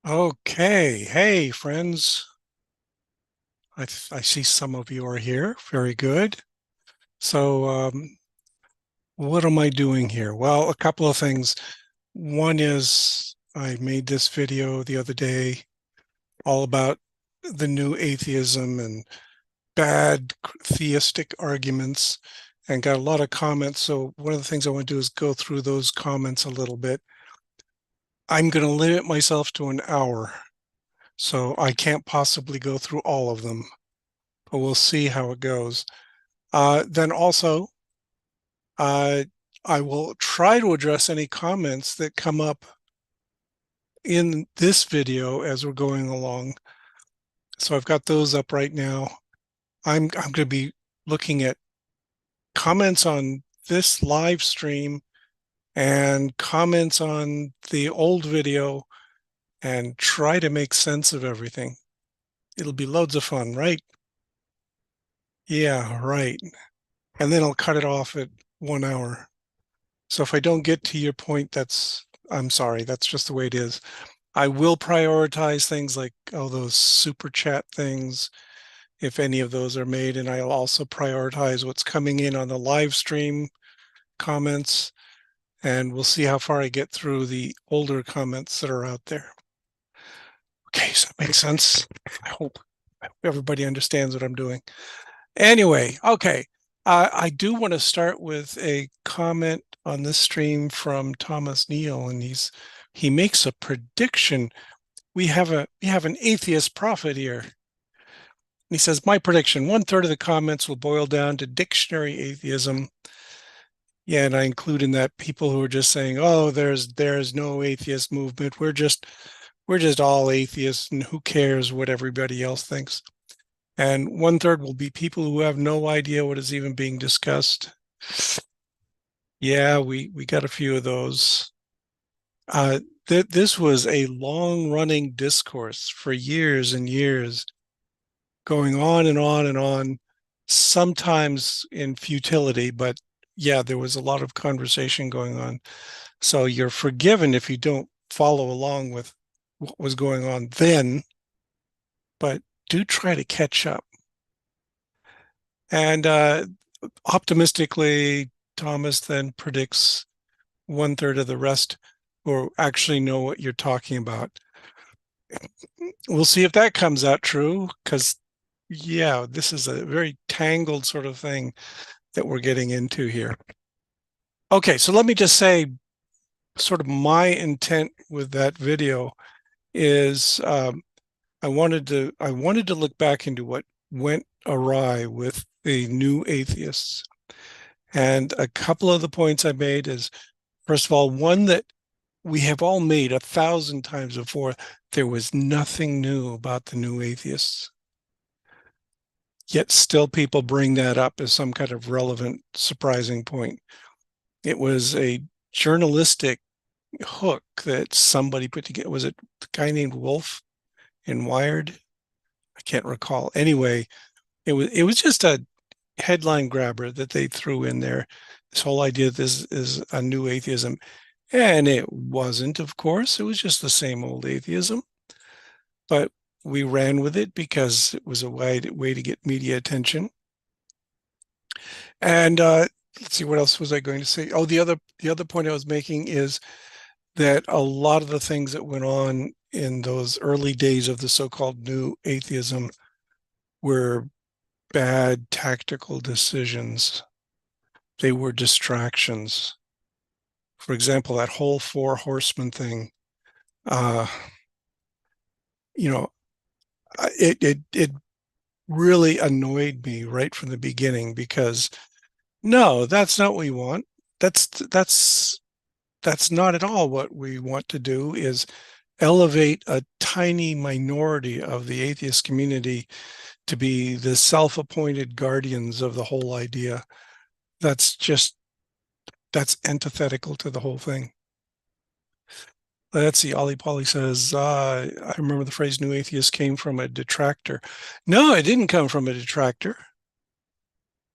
Okay. Hey, friends. I see some of you are here. Very good. So, what am I doing here? Well, a couple of things. One is I made this video the other day all about the new atheism and bad theistic arguments and got a lot of comments. So, one of the things I want to do is go through those comments a little bit. I'm going to limit myself to an hour, so I can't possibly go through all of them, but we'll see how it goes. Then also, uh, I will try to address any comments that come up in this video as we're going along. So I've got those up right now. I'm going to be looking at comments on this live stream and comments on the old video and try to make sense of everything. It'll be loads of fun, right? Yeah, right. And then I'll cut it off at 1 hour. So if I don't get to your point, I'm sorry, that's just the way it is. I will prioritize things like all those super chat things, if any of those are made, and I'll also prioritize what's coming in on the live stream comments, and we'll see how far I get through the older comments that are out there. Okay, so that makes sense. I hope everybody understands what I'm doing. Anyway, okay. I do want to start with a comment on this stream from Thomas Neal, and he makes a prediction. We have an atheist prophet here. He says, my prediction, 1/3 of the comments will boil down to dictionary atheism. Yeah, and I include in that people who are just saying, oh, there's no atheist movement. We're just all atheists, and who cares what everybody else thinks. And 1/3 will be people who have no idea what is even being discussed. Yeah, we got a few of those. This was a long-running discourse for years and years, going on and on and on, sometimes in futility, but yeah, there was a lot of conversation going on. So you're forgiven if you don't follow along with what was going on then, but do try to catch up. And optimistically, Thomas then predicts 1/3 of the rest will actually know what you're talking about. We'll see if that comes out true, because yeah, this is a very tangled sort of thing that we're getting into here. Okay, so let me just say sort of my intent with that video is I wanted to look back into what went awry with the new atheists. And a couple of the points I made is, first of all, one that we have all made 1,000 times before, there was nothing new about the new atheists. Yet still people bring that up as some kind of relevant, surprising point. It was a journalistic hook that somebody put together. Was it the guy named Wolf in Wired? I can't recall. Anyway, it was just a headline grabber that they threw in there. This whole idea that this is a new atheism. And it wasn't, of course. It was just the same old atheism. But we ran with it because it was a way to get media attention. And let's see, what else was I going to say? Oh, the other point I was making is that a lot of the things that went on in those early days of the so-called new atheism were bad tactical decisions. They were distractions. For example, that whole four horsemen thing, uh, you know, it really annoyed me right from the beginning, because no, that's not what we want. That's that's that's not at all what we want to do, is elevate a tiny minority of the atheist community to be the self-appointed guardians of the whole idea. That's just that's antithetical to the whole thing. Let's see. Ollie Polly says, I remember the phrase new atheist came from a detractor. No, it didn't come from a detractor.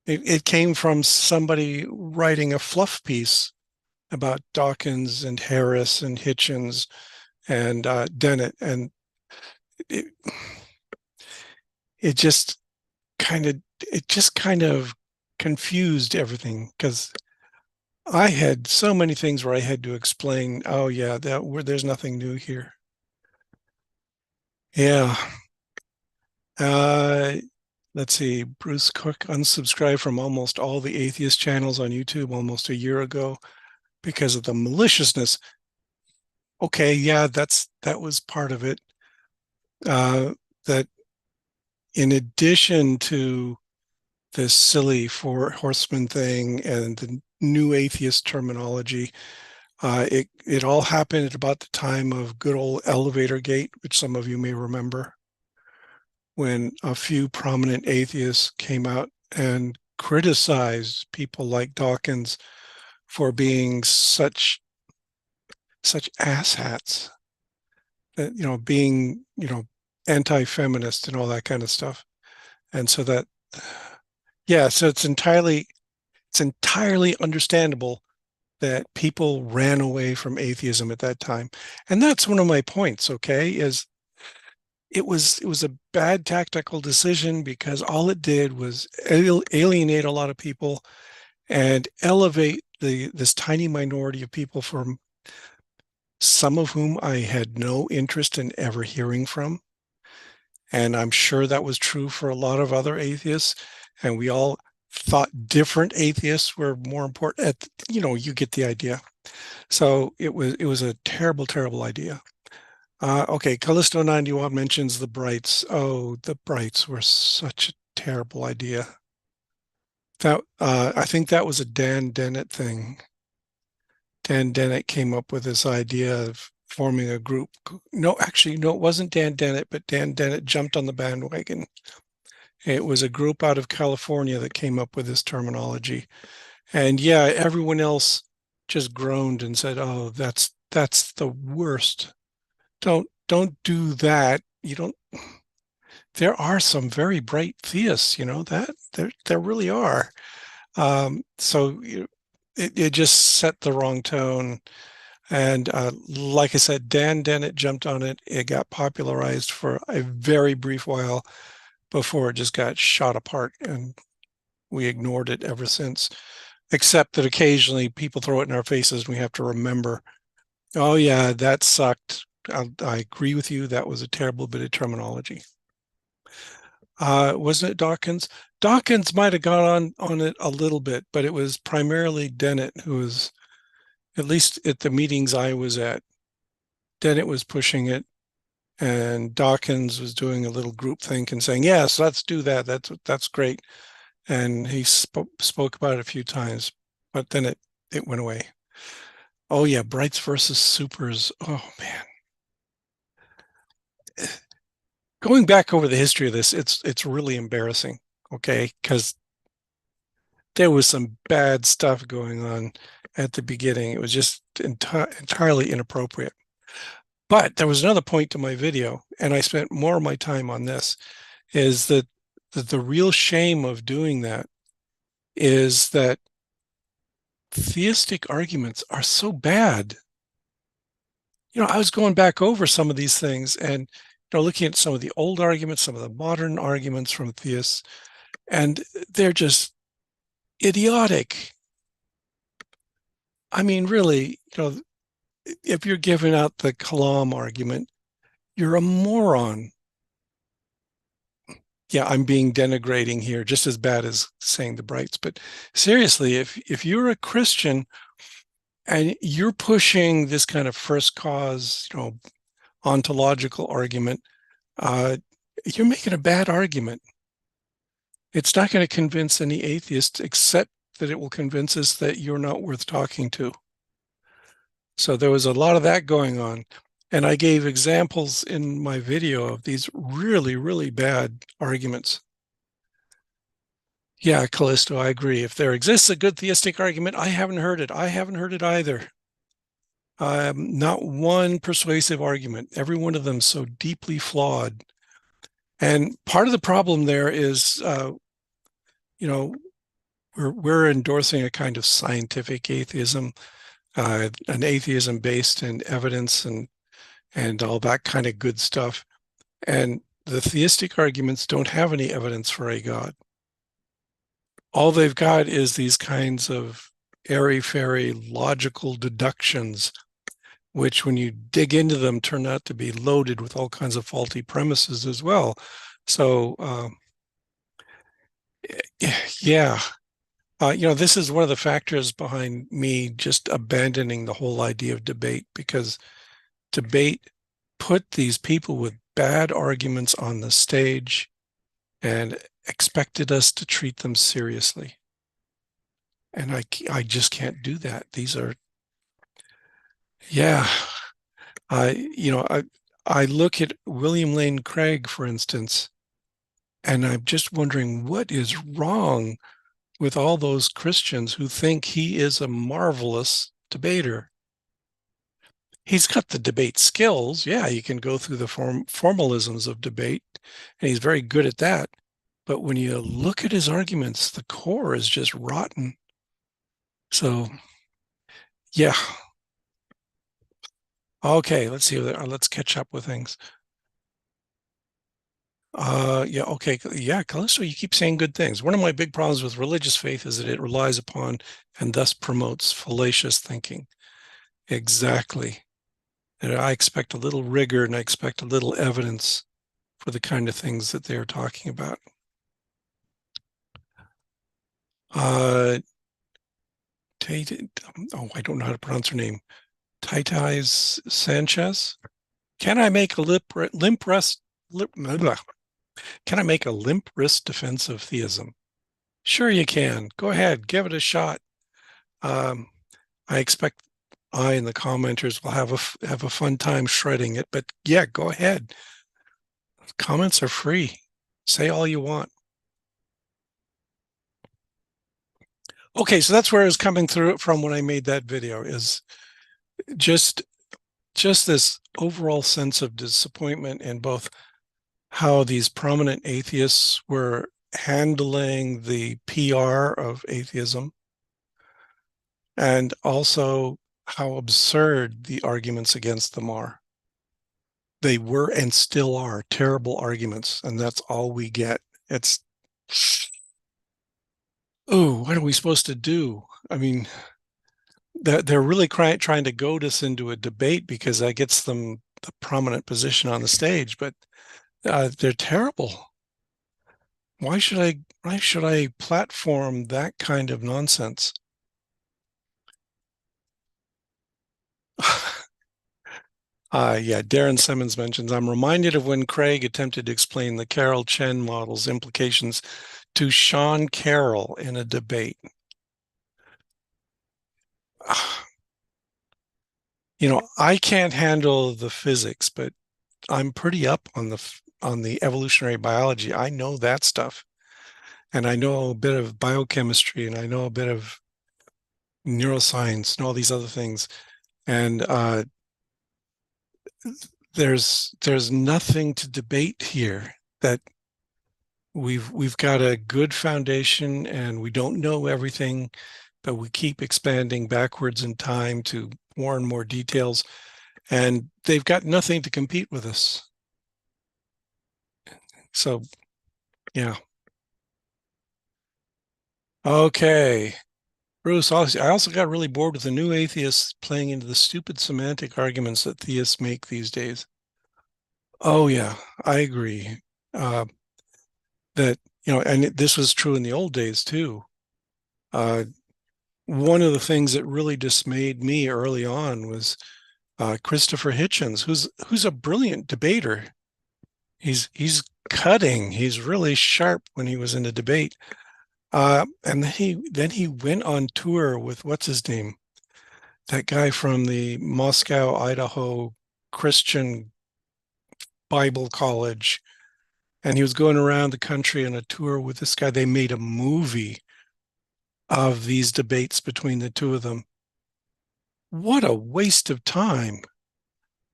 It came from somebody writing a fluff piece about Dawkins and Harris and Hitchens and Dennett, and it, it just kind of confused everything because I had so many things where I had to explain, oh yeah, there's nothing new here. Yeah. Uh, let's see. Bruce Cook unsubscribed from almost all the atheist channels on YouTube almost a year ago because of the maliciousness. Okay, yeah, that was part of it. That in addition to this silly four horsemen thing and the new atheist terminology, it all happened at about the time of good old Elevator Gate, which some of you may remember, when a few prominent atheists came out and criticized people like Dawkins for being such asshats, that being anti-feminist and all that kind of stuff. And so that, yeah, so it's entirely understandable that people ran away from atheism at that time. And that's one of my points, okay, is it was a bad tactical decision because all it did was alienate a lot of people and elevate this tiny minority of people, from some of whom I had no interest in ever hearing from. And I'm sure that was true for a lot of other atheists. And we all thought different atheists were more important. You get the idea. So it was a terrible, terrible idea. Okay, Callisto 91 mentions the Brights. Oh, the Brights were such a terrible idea. I think that was a Dan Dennett thing. Dan Dennett came up with this idea of forming a group. No, actually, no, it wasn't Dan Dennett, but Dan Dennett jumped on the bandwagon. It was a group out of California that came up with this terminology. And yeah, everyone else just groaned and said, "Oh, that's the worst. Don't do that. You don't." There are some very bright theists, that there really are. So it just set the wrong tone. And like I said, Dan Dennett jumped on it. It got popularized for a very brief while before it just got shot apart, and we ignored it ever since. Except that occasionally people throw it in our faces, and we have to remember, oh yeah, that sucked. I agree with you. That was a terrible bit of terminology. Wasn't it Dawkins? Dawkins might have gone on it a little bit, but it was primarily Dennett who was, at least at the meetings I was at, Dennett was pushing it, and Dawkins was doing a little group think and saying, "Yes, let's do that. That's great." And he spoke about it a few times, but then it went away. Oh yeah, Brights versus Supers. Oh man. Going back over the history of this, it's really embarrassing, okay? Because there was some bad stuff going on at the beginning. It was just entirely inappropriate. But there was another point to my video, and I spent more of my time on this, is that the real shame of doing that is that theistic arguments are so bad. I was going back over some of these things and looking at some of the old arguments, some of the modern arguments from theists, and they're just idiotic. I mean, really, if you're giving out the Kalam argument, you're a moron. Yeah, I'm being denigrating here, just as bad as saying the Brights. But seriously, if you're a Christian and you're pushing this kind of first cause, ontological argument, you're making a bad argument. It's not going to convince any atheist, except that it will convince us that you're not worth talking to. So there was a lot of that going on. And I gave examples in my video of these really, really bad arguments. Yeah, Callisto, I agree. If there exists a good theistic argument, I haven't heard it. I haven't heard it either. Not one persuasive argument. Every one of them so deeply flawed. And part of the problem there is, we're endorsing a kind of scientific atheism, an atheism based in evidence and all that kind of good stuff. And the theistic arguments don't have any evidence for a God. All they've got is these kinds of airy-fairy logical deductions, which when you dig into them turn out to be loaded with all kinds of faulty premises as well. So yeah, this is one of the factors behind me just abandoning the whole idea of debate, because debate put these people with bad arguments on the stage and expected us to treat them seriously. And I just can't do that. These are, yeah, I look at William Lane Craig, for instance, and I'm just wondering what is wrong with all those Christians who think he is a marvelous debater. He's got the debate skills. Yeah, you can go through the formalisms of debate, and he's very good at that. But when you look at his arguments, the core is just rotten. So, yeah. Okay, let's see. Let's catch up with things. Yeah, okay. Yeah, Callisto, you keep saying good things. One of my big problems with religious faith is that it relies upon and thus promotes fallacious thinking. Exactly. And I expect a little rigor and I expect a little evidence for the kind of things that they're talking about. Uh, I don't know how to pronounce her name. Taitais Sanchez. Can I make a limp wrist defense of theism? Sure, you can. Go ahead, give it a shot. I expect I and the commenters will have a fun time shredding it. But yeah, go ahead. Comments are free. Say all you want. Okay, so that's where I was coming through from when I made that video, is just this overall sense of disappointment in both how these prominent atheists were handling the PR of atheism, and also how absurd the arguments against them are. They were and still are terrible arguments, and that's all we get. It's, oh, what are we supposed to do? I mean, they're really trying to goad us into a debate because that gets them the prominent position on the stage, but they're terrible. Why should I platform that kind of nonsense? Yeah, Darren Simmons mentions, I'm reminded of when Craig attempted to explain the Carroll Chen model's implications to Sean Carroll in a debate. I can't handle the physics, but I'm pretty up on the evolutionary biology. I know that stuff. And I know a bit of biochemistry, and I know a bit of neuroscience and all these other things. And there's nothing to debate here. That we've got a good foundation, and we don't know everything, but we keep expanding backwards in time to more and more details, and they've got nothing to compete with us. So, yeah. Okay. Bruce, I also got really bored with the new atheists playing into the stupid semantic arguments that theists make these days. Oh, yeah, I agree. That, and this was true in the old days too. One of the things that really dismayed me early on was Christopher Hitchens, who's a brilliant debater. He's cutting. He's really sharp when he was in a debate. And then he went on tour with, what's his name? That guy from the Moscow, Idaho Christian Bible College. And he was going around the country on a tour with this guy. They made a movie of these debates between the two of them. What a waste of time.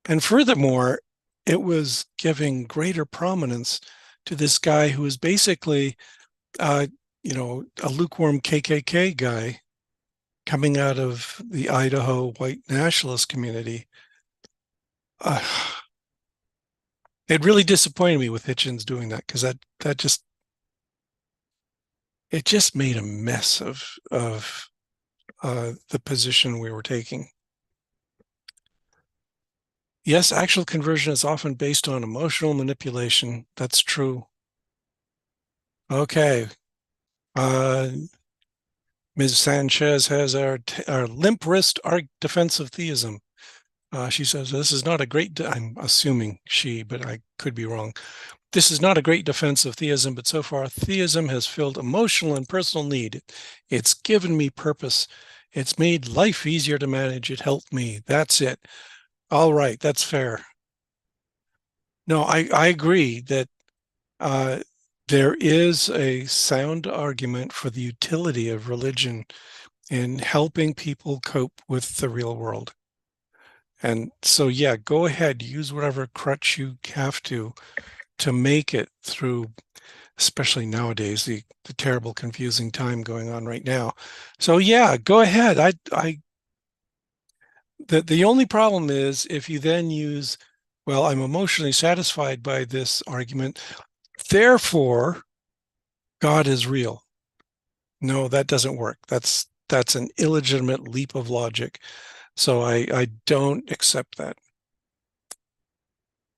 And furthermore, it was giving greater prominence to this guy who was basically, a lukewarm KKK guy coming out of the Idaho white nationalist community. Uh, it really disappointed me with Hitchens doing that because that just it just made a mess of the position we were taking. Yes, actual conversion is often based on emotional manipulation. That's true. Okay. Uh, Ms. Sanchez has our limp wrist defense of theism. She says, this is not a great, I'm assuming she, but I could be wrong. This is not a great defense of theism, but so far theism has filled emotional and personal need. It's given me purpose. It's made life easier to manage. It helped me. That's it. All right, that's fair. No, I agree that uh, there is a sound argument for the utility of religion in helping people cope with the real world. And so, yeah, go ahead, use whatever crutch you have to make it through, especially nowadays, the terrible, confusing time going on right now. So, yeah, go ahead. The only problem is if you then use, well, I'm emotionally satisfied by this argument, therefore, God is real. No, that doesn't work. That's an illegitimate leap of logic. So I don't accept that.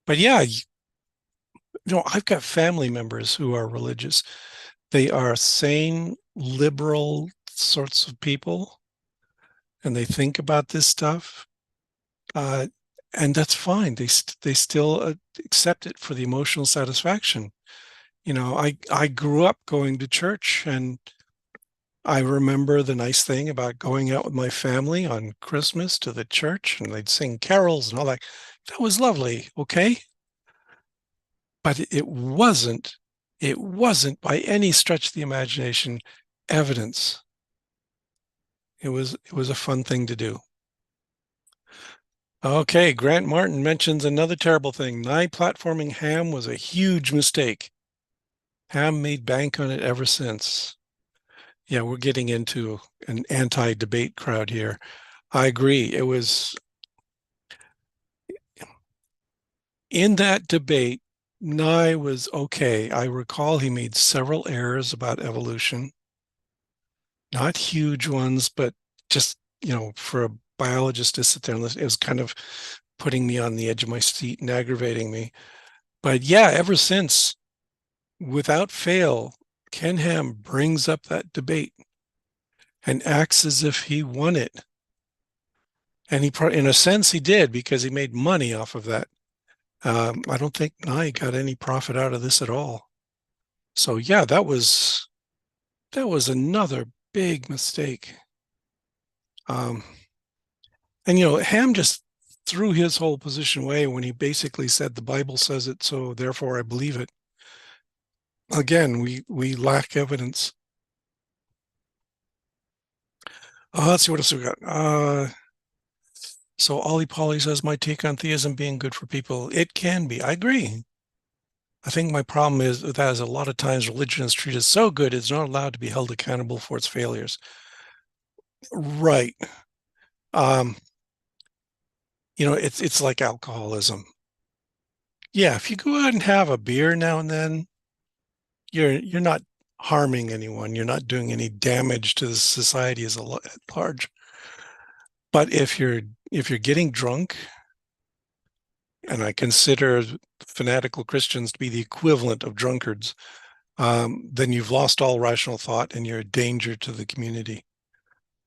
But yeah, I've got family members who are religious. They are sane, liberal sorts of people, and they think about this stuff. Uh, and that's fine. They still accept it for the emotional satisfaction. I grew up going to church, and I remember the nice thing about going out with my family on Christmas to the church, and they'd sing carols and all that. That was lovely. Okay. But it wasn't by any stretch of the imagination evidence. It was a fun thing to do. Okay, Grant Martin mentions another terrible thing. Platforming Ham was a huge mistake. Ham made bank on it ever since. Yeah, we're getting into an anti-debate crowd here. I agree. It was in that debate, Nye was okay. I recall he made several errors about evolution, not huge ones, but just, for a biologist to sit there and listen, it was kind of putting me on the edge of my seat and aggravating me. But yeah, ever since, without fail, Ken Ham brings up that debate and acts as if he won it. And in a sense, he did because he made money off of that. I don't think Nye got any profit out of this at all. So yeah, that was another big mistake. Um, and Ham just threw his whole position away when he basically said the Bible says it, so therefore I believe it. Again, we lack evidence. Let's see what else we got. So Ollie Polly says my take on theism being good for people. It can be. I agree. I think my problem is that is a lot of times religion is treated so good it's not allowed to be held accountable for its failures. Right. Um, it's like alcoholism. Yeah, if you go out and have a beer now and then, you're not harming anyone. You're not doing any damage to the society as at large. But if you're getting drunk, and I consider fanatical Christians to be the equivalent of drunkards, then you've lost all rational thought and you're a danger to the community.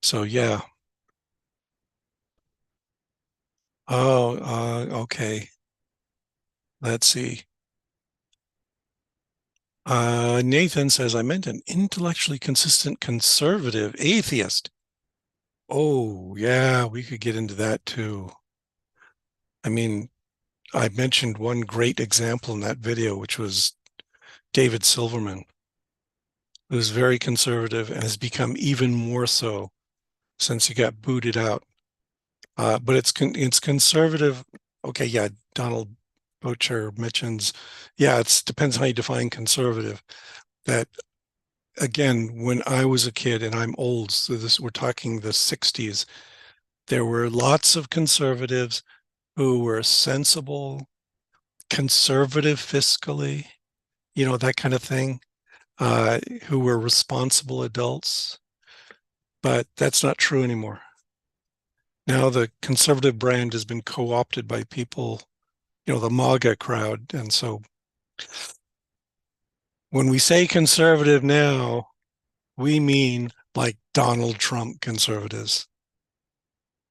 So yeah. Oh, okay. Let's see. Nathan says, I meant an intellectually consistent conservative atheist. Oh, yeah, we could get into that too. I mean, I mentioned one great example in that video, which was David Silverman, who's very conservative and has become even more so since he got booted out. But it's conservative. Okay, yeah, Donald Bocher mentions, yeah, it depends how you define conservative. That again, when I was a kid, and I'm old, so we're talking the 60s, there were lots of conservatives who were sensible, conservative fiscally, that kind of thing, who were responsible adults. But that's not true anymore. Now the conservative brand has been co-opted by people, the MAGA crowd. And so when we say conservative now, we mean like Donald Trump conservatives,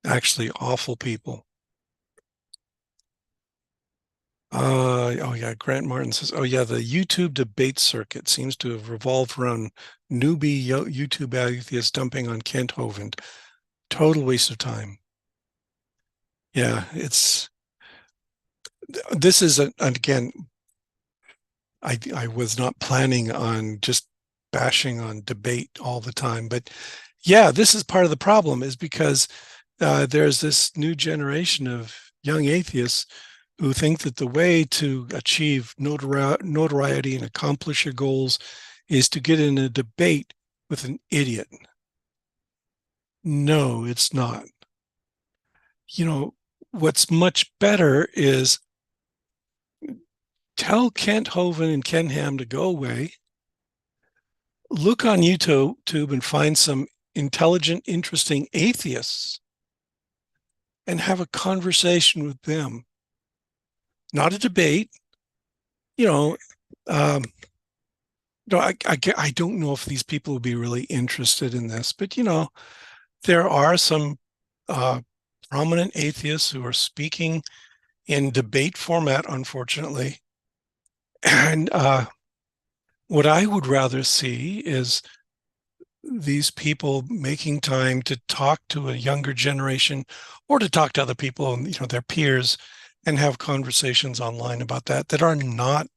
actually awful people. Oh yeah, Grant Martin says, oh yeah, the YouTube debate circuit seems to have revolved around newbie YouTube atheists dumping on Kent Hovind. Total waste of time. Yeah, this is and again, I was not planning on just bashing on debate all the time, but yeah, this is part of the problem is because there's this new generation of young atheists who think that the way to achieve notoriety and accomplish your goals is to get in a debate with an idiot. No, it's not. What's much better is tell Kent Hovind and Ken Ham to go away. Look on YouTube and find some intelligent, interesting atheists and have a conversation with them. Not a debate. I don't know if these people will be really interested in this, but there are some prominent atheists who are speaking in debate format, unfortunately. And what I would rather see is these people making time to talk to a younger generation or to talk to other people, their peers, and have conversations online about that are not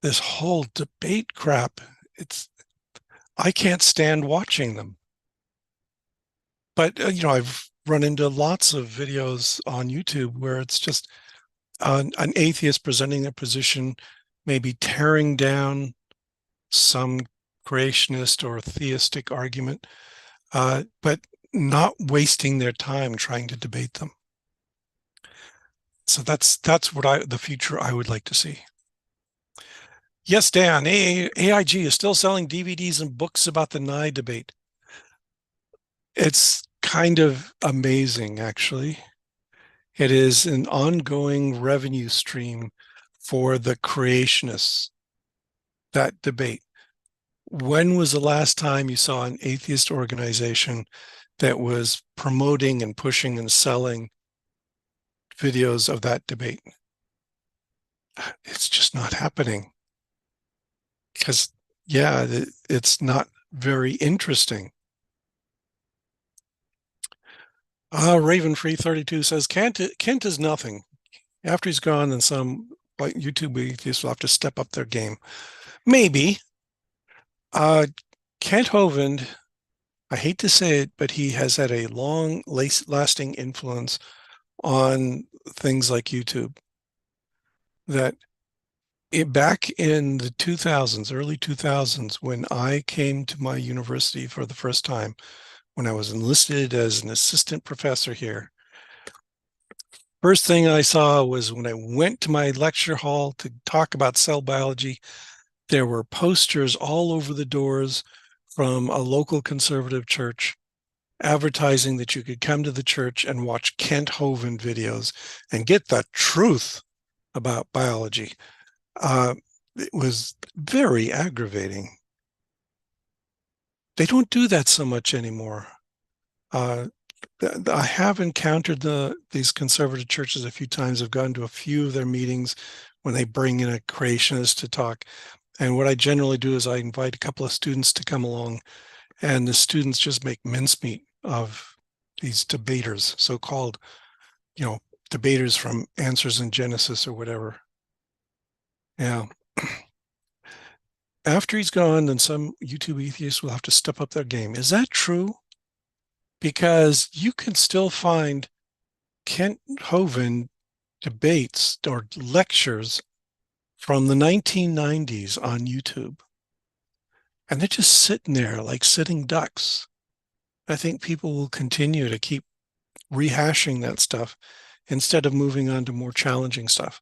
this whole debate crap. I can't stand watching them. But, I've run into lots of videos on YouTube where it's just an atheist presenting their position, maybe tearing down some creationist or theistic argument, but not wasting their time trying to debate them. So that's the future I would like to see. Yes, Dan, AIG is still selling DVDs and books about the Nye debate. It's kind of amazing, actually. It is an ongoing revenue stream for the creationists, that debate. When was the last time you saw an atheist organization that was promoting and pushing and selling videos of that debate? It's just not happening. Because, yeah, it's not very interesting. Ravenfree32 says, Kent is nothing. After he's gone, then some like YouTube atheists will have to step up their game. Maybe. Kent Hovind, I hate to say it, but he has had a long-lasting influence on things like YouTube. That back in the 2000s, early 2000s, when I came to my university for the first time, when I was enlisted as an assistant professor here, first thing I saw was when I went to my lecture hall to talk about cell biology, there were posters all over the doors from a local conservative church advertising that you could come to the church and watch Kent Hovind videos and get the truth about biology. It was very aggravating. They don't do that so much anymore. I have encountered these conservative churches a few times. I've gone to a few of their meetings when they bring in a creationist to talk. And what I generally do is I invite a couple of students to come along, and the students just make mincemeat of these debaters, so-called, debaters from Answers in Genesis or whatever. Yeah. After he's gone, then some YouTube atheists will have to step up their game. Is that true? Because you can still find Kent Hovind debates or lectures from the 1990s on YouTube. And they're just sitting there like sitting ducks. I think people will continue to keep rehashing that stuff instead of moving on to more challenging stuff.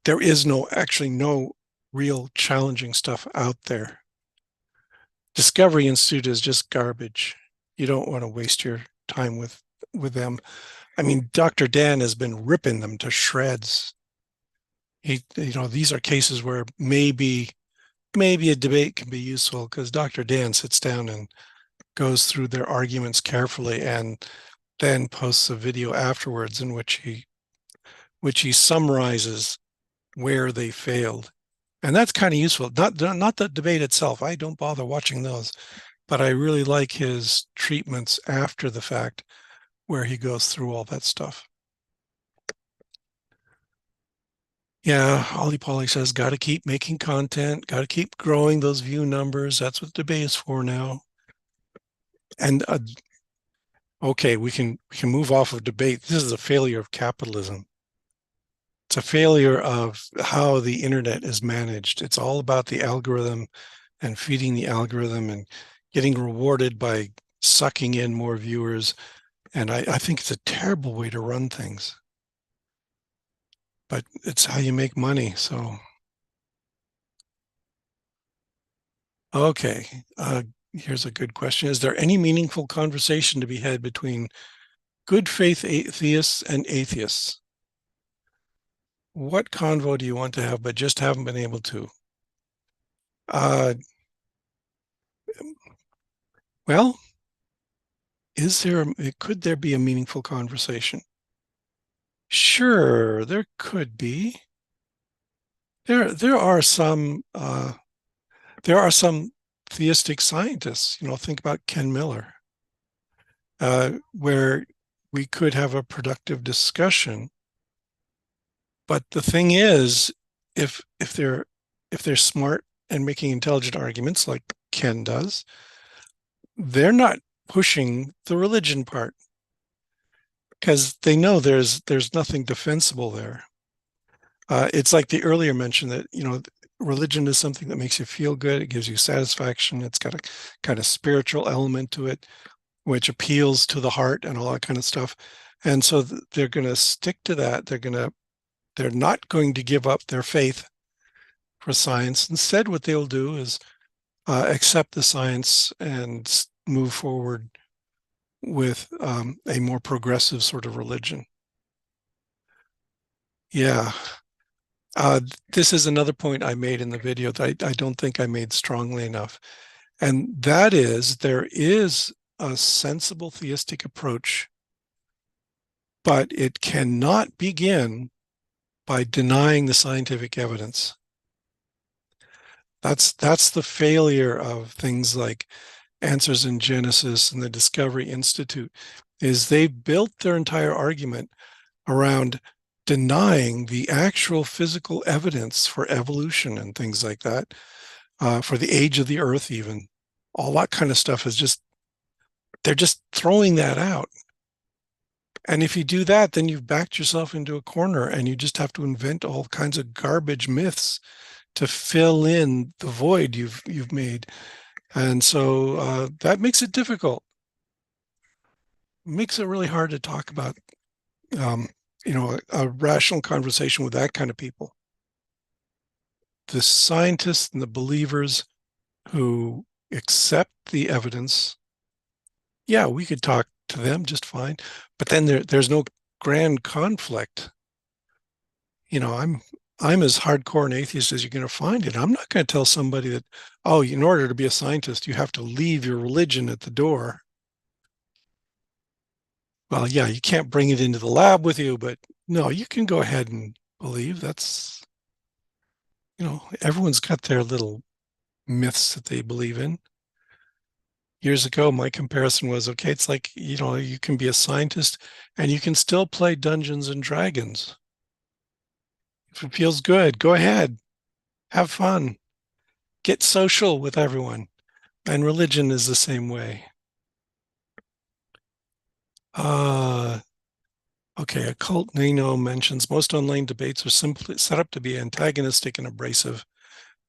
There is actually no real challenging stuff out there. Discovery Institute is just garbage. You don't want to waste your time with them. I mean, Dr. Dan has been ripping them to shreds. These are cases where maybe a debate can be useful because Dr. Dan sits down and goes through their arguments carefully and then posts a video afterwards in which he summarizes where they failed. And that's kind of useful. Not the debate itself. I don't bother watching those, but I really like his treatments after the fact where he goes through all that stuff. Yeah, Ollie Polly says, got to keep making content, got to keep growing those view numbers. That's what the debate is for now. And okay, we can move off of debate. This is a failure of capitalism. It's a failure of how the internet is managed. It's all about the algorithm and feeding the algorithm and getting rewarded by sucking in more viewers. And I think it's a terrible way to run things. But it's how you make money. So, okay. Here's a good question. Is there any meaningful conversation to be had between good faith atheists and atheists? What convo do you want to have, but just haven't been able to? Well, could there be a meaningful conversation? Sure, there could be. There are some theistic scientists. Think about Ken Miller, where we could have a productive discussion. But the thing is, if they're smart and making intelligent arguments like Ken does, they're not pushing the religion part because they know there's nothing defensible there. It's like the earlier mention that religion is something that makes you feel good. It gives you satisfaction. It's got a kind of spiritual element to it, which appeals to the heart and all that kind of stuff. And so they're going to stick to that. They're not going to give up their faith for science. Instead, what they'll do is accept the science and move forward with a more progressive sort of religion. Yeah. This is another point I made in the video that I don't think I made strongly enough. And that is, there is a sensible theistic approach, but it cannot begin by denying the scientific evidence. That's the failure of things like Answers in Genesis and the Discovery Institute, is they built their entire argument around denying the actual physical evidence for evolution and things like that, for the age of the earth even. All that kind of stuff they're just throwing that out. And if you do that, then you've backed yourself into a corner and you just have to invent all kinds of garbage myths to fill in the void you've made. And so that makes it difficult. It makes it really hard to talk about, a rational conversation with that kind of people. The scientists and the believers who accept the evidence, yeah, we could talk to them just fine. But then there's no grand conflict. I'm as hardcore an atheist as you're going to find it. I'm not going to tell somebody that, oh, in order to be a scientist, you have to leave your religion at the door. Well, yeah, you can't bring it into the lab with you, but no, you can go ahead and believe. That's, everyone's got their little myths that they believe in. Years ago, my comparison was, okay, it's like, you can be a scientist and you can still play Dungeons and Dragons. If it feels good, go ahead, have fun, get social with everyone. And religion is the same way. Okay, Occult Nino mentions most online debates are simply set up to be antagonistic and abrasive.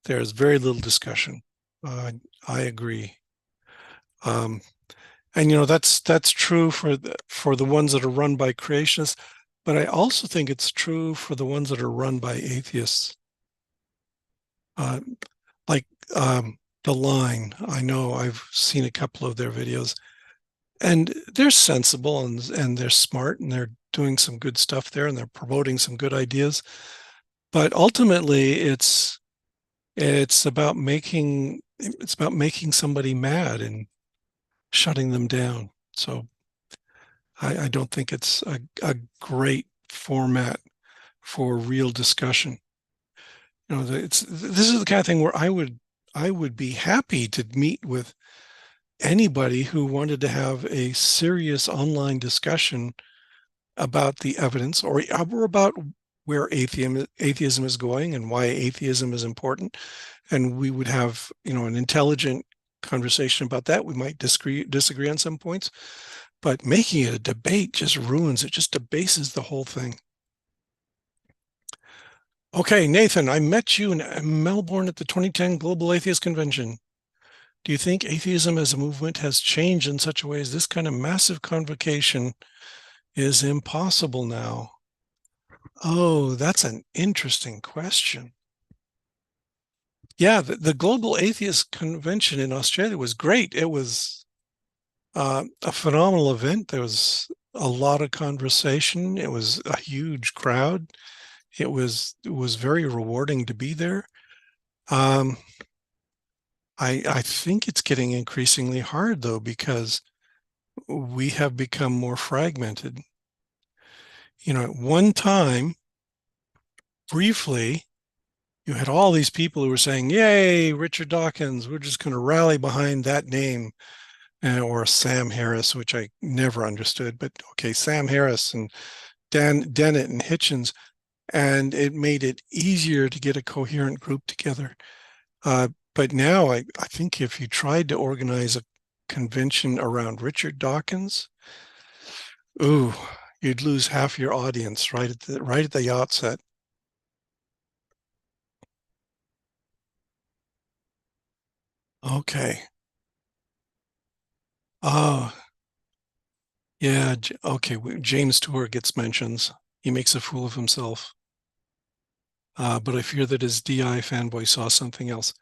There's very little discussion. I agree. And that's true for the ones that are run by creationists. But I also think it's true for the ones that are run by atheists. Uh, like The Line, I know I've seen a couple of their videos, and they're sensible and they're smart and they're doing some good stuff there and they're promoting some good ideas. But ultimately, it's about making somebody mad and shutting them down. So I don't think it's a great format for real discussion. This is the kind of thing where I would be happy to meet with anybody who wanted to have a serious online discussion about the evidence or about where atheism is going and why atheism is important. And we would have, an intelligent conversation about that. We might disagree on some points, but making it a debate just ruins it, just debases the whole thing. Okay, Nathan, I met you in Melbourne at the 2010 Global Atheist Convention. Do you think atheism as a movement has changed in such a way as this kind of massive convocation is impossible now? Oh, that's an interesting question. Yeah, the Global Atheist Convention in Australia was great. It was a phenomenal event. There was a lot of conversation. It was a huge crowd. It was very rewarding to be there. Um, I think it's getting increasingly hard though because we have become more fragmented. At one time, briefly, you had all these people who were saying, "Yay, Richard Dawkins! We're just going to rally behind that name," or Sam Harris, which I never understood. But okay, Sam Harris and Dan Dennett and Hitchens, and it made it easier to get a coherent group together. But now I think if you tried to organize a convention around Richard Dawkins, ooh, you'd lose half your audience right at the outset. Okay. Oh, yeah. Okay. James Tour gets mentions. He makes a fool of himself. But I fear that his DI fanboy saw something else.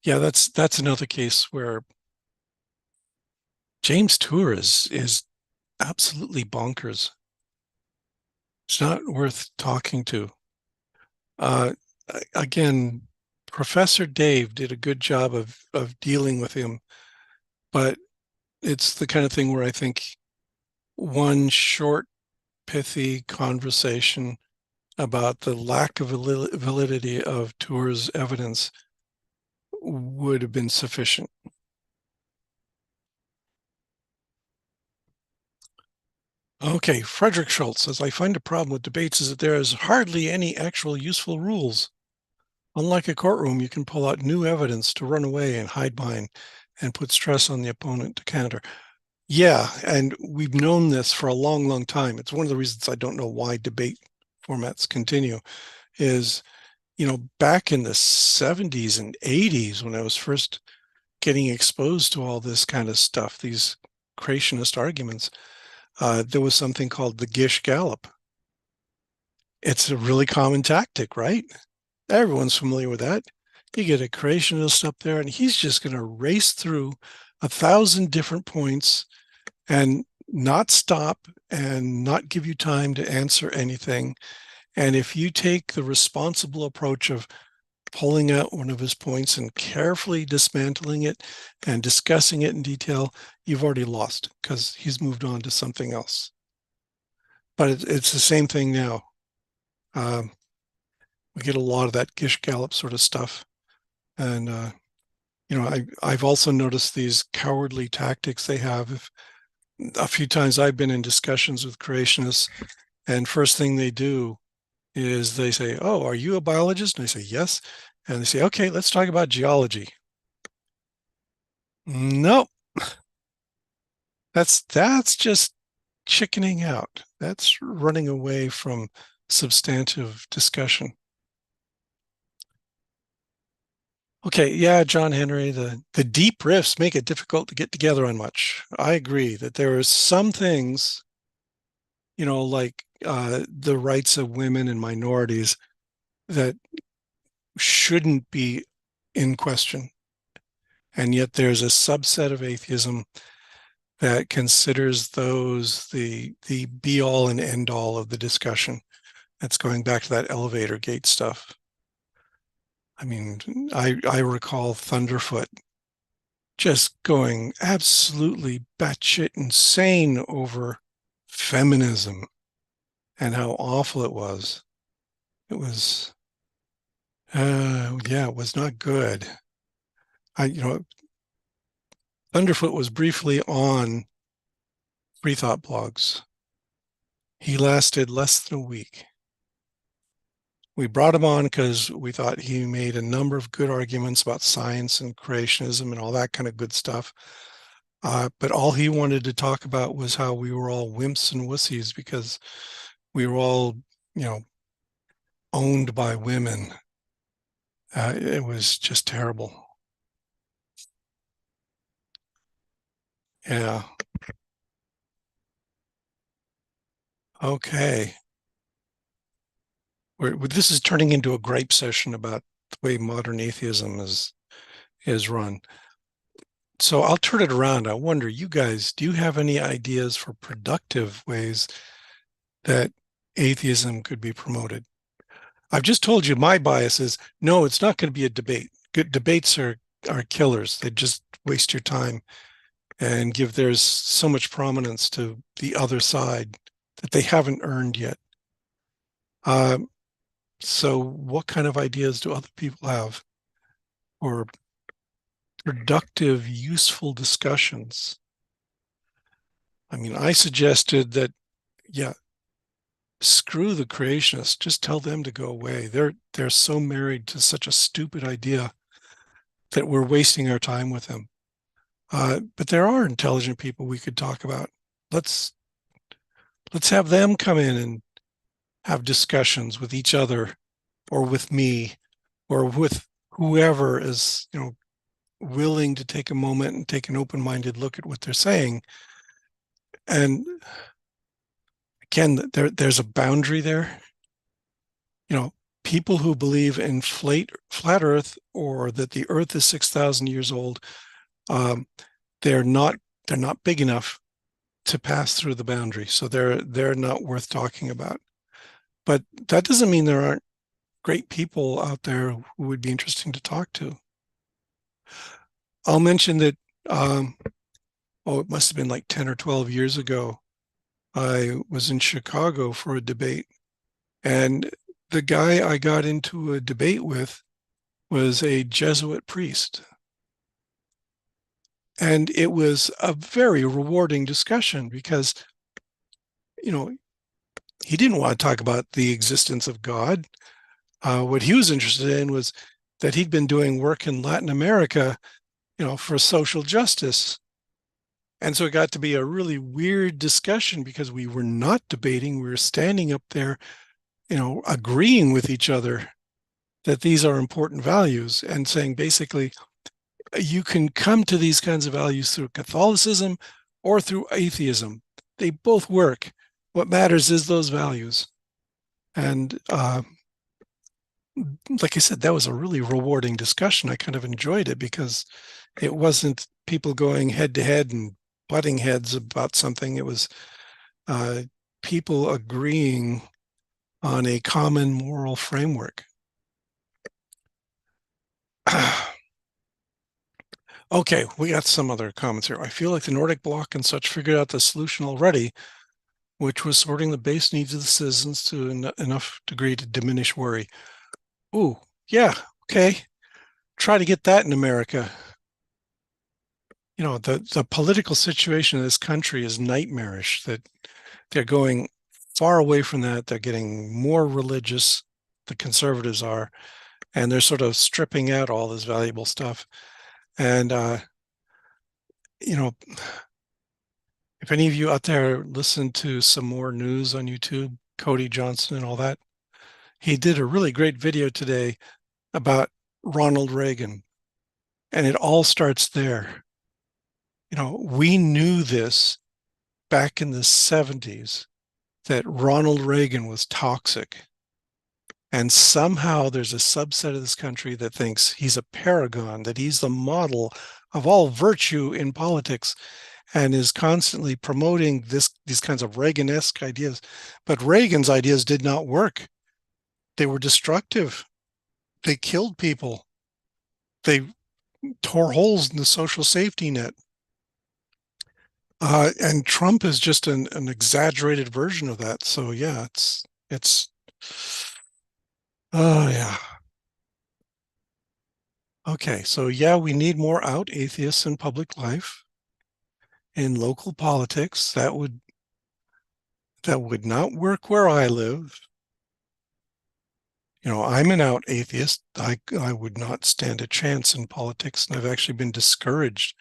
Yeah, that's another case where James Tour is absolutely bonkers. It's not worth talking to. Uh, Again, Professor Dave did a good job of dealing with him, but it's the kind of thing where I think one short, pithy conversation about the lack of validity of Tour's evidence would have been sufficient. Okay, Frederick Schultz says, I find a problem with debates is that there is hardly any actual useful rules. Unlike a courtroom, you can pull out new evidence to run away and hide behind and put stress on the opponent to counter. Yeah, and we've known this for a long, long time. It's one of the reasons I don't know why debate formats continue is, back in the 70s and 80s when I was first getting exposed to all this kind of stuff, these creationist arguments, there was something called the Gish Gallop. It's a really common tactic, right? Everyone's familiar with that. You get a creationist up there, and he's just going to race through 1,000 different points and not stop and not give you time to answer anything. And if you take the responsible approach of pulling out one of his points and carefully dismantling it and discussing it in detail, you've already lost because he's moved on to something else. But it's the same thing now. Um, we get a lot of that Gish Gallop sort of stuff. And, I've also noticed these cowardly tactics they have. A few times I've been in discussions with creationists, and first thing they do is they say, "Oh, are you a biologist?" And I say, "Yes." And they say, "Okay, let's talk about geology." No, that's just chickening out. That's running away from substantive discussion. Okay, yeah, John Henry, the deep rifts make it difficult to get together on much. I agree that there are some things, like the rights of women and minorities that shouldn't be in question. And yet there's a subset of atheism that considers those the be all and end all of the discussion. That's going back to that elevator gate stuff. I mean, I recall Thunderfoot just going absolutely batshit insane over feminism and how awful it was. It was, yeah, it was not good. Thunderfoot was briefly on Free Thought blogs. He lasted less than a week. We brought him on because we thought he made a number of good arguments about science and creationism and all that kind of good stuff. But all he wanted to talk about was how we were all wimps and wussies because we were all, owned by women. It was just terrible. Yeah. Okay. This is turning into a gripe session about the way modern atheism is run. So I'll turn it around. I wonder, you guys, do you have any ideas for productive ways that atheism could be promoted? I've just told you my bias is no, it's not going to be a debate. Good debates are killers. They just waste your time and give theirs so much prominence to the other side that they haven't earned yet. So what kind of ideas do other people have for productive, useful discussions? I mean, I suggested that, yeah, screw the creationists. Just tell them to go away. They're so married to such a stupid idea that we're wasting our time with them. But there are intelligent people we could talk about. Let's have them come in and have discussions with each other or with me or with whoever is, willing to take a moment and take an open-minded look at what they're saying. And again, there's a boundary there. People who believe in flat Earth or that the Earth is 6,000 years old, they're not big enough to pass through the boundary, so they're not worth talking about. But that doesn't mean there aren't great people out there who would be interesting to talk to. I'll mention that, it must have been like 10 or 12 years ago, I was in Chicago for a debate, and the guy I got into a debate with was a Jesuit priest. And it was a very rewarding discussion because, he didn't want to talk about the existence of God. What he was interested in was that he'd been doing work in Latin America, for social justice. And so it got to be a really weird discussion because we were not debating. We were standing up there, agreeing with each other that these are important values and saying basically, you can come to these kinds of values through Catholicism or through atheism. They both work. What matters is those values. And like I said, that was a really rewarding discussion. I kind of enjoyed it because it wasn't people going head to head and butting heads about something. It was people agreeing on a common moral framework. Okay, we got some other comments here. I feel like the Nordic bloc and such figured out the solution already, which was sorting the base needs of the citizens to enough degree to diminish worry. Ooh, yeah, okay. Try to get that in America. The political situation in this country is nightmarish, that they're going far away from that. They're getting more religious, the conservatives are, and they're sort of stripping out all this valuable stuff. And, if any of you out there listen to some more news on YouTube, Cody Johnson and all that, he did a really great video today about Ronald Reagan. And it all starts there. We knew this back in the 70s, that Ronald Reagan was toxic. And somehow there's a subset of this country that thinks he's a paragon, that he's the model of all virtue in politics, and is constantly promoting these kinds of Reagan-esque ideas. But Reagan's ideas did not work. They were destructive. They killed people. They tore holes in the social safety net. And Trump is just an exaggerated version of that. So yeah, it's oh yeah. Okay, so yeah, we need more out atheists in public life, in local politics. That would not work where I live. I'm an out atheist. I would not stand a chance in politics, and I've actually been discouraged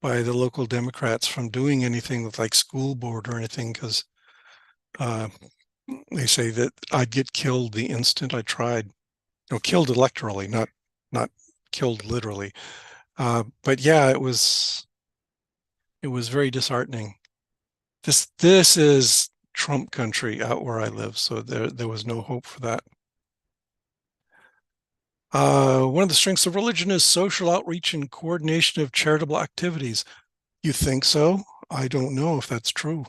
by the local Democrats from doing anything with like school board or anything because uh, they say that I'd get killed the instant I tried. Killed electorally, not killed literally. But yeah, it was very disheartening. This is Trump country out where I live, so there was no hope for that. One of the strengths of religion is social outreach and coordination of charitable activities. You think so? I don't know if that's true.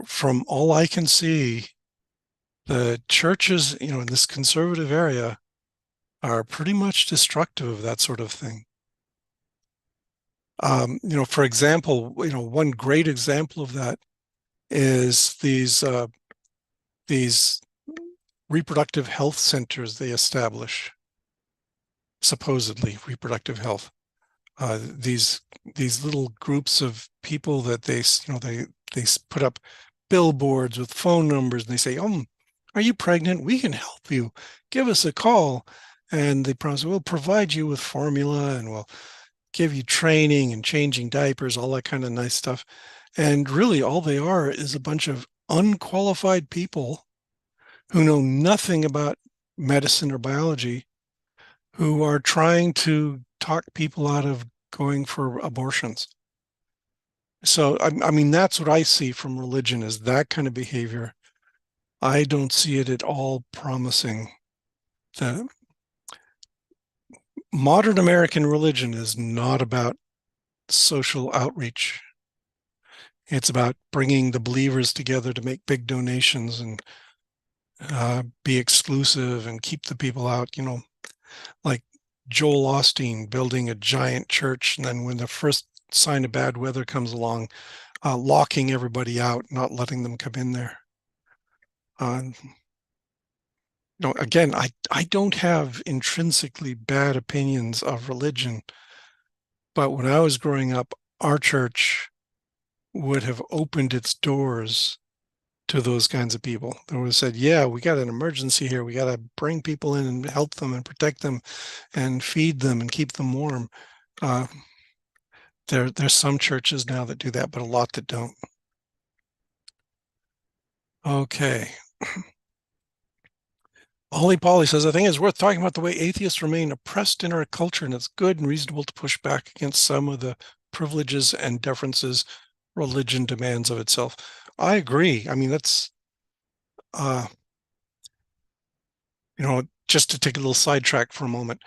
From all I can see, the churches, in this conservative area are pretty much destructive of that sort of thing. For example, one great example of that is these reproductive health centers they establish, supposedly reproductive health. These little groups of people that they put up billboards with phone numbers and they say, are you pregnant? We can help you. Give us a call. And they promise we'll provide you with formula and we'll give you training and changing diapers, all that kind of nice stuff. And really all they are is a bunch of unqualified people who know nothing about medicine or biology, who are trying to talk people out of going for abortions. So, I mean, that's what I see from religion is that kind of behavior. I don't see it at all promising. The modern American religion is not about social outreach. It's about bringing the believers together to make big donations and be exclusive and keep the people out, like Joel Osteen building a giant church. And then when the first sign of bad weather comes along, locking everybody out, not letting them come in there. Again, I don't have intrinsically bad opinions of religion, but when I was growing up, our church would have opened its doors to those kinds of people. They would have said, yeah, we got an emergency here. We got to bring people in and help them and protect them and feed them and keep them warm. There's some churches now that do that, but a lot that don't. Okay. Holly Polly says, I think it's worth talking about the way atheists remain oppressed in our culture, and it's good and reasonable to push back against some of the privileges and deferences religion demands of itself. I agree. I mean, that's, just to take a little sidetrack for a moment.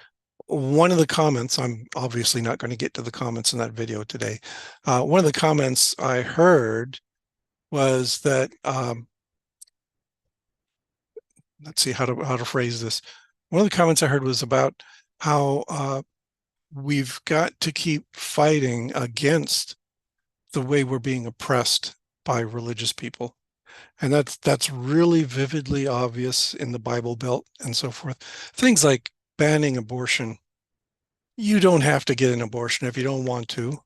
One of the comments, I'm obviously not going to get to the comments in that video today. One of the comments I heard was that, let's see how to phrase this. One of the comments I heard was about how we've got to keep fighting against the way we're being oppressed by religious people. And that's really vividly obvious in the Bible Belt and so forth. Things like banning abortion. You don't have to get an abortion if you don't want to.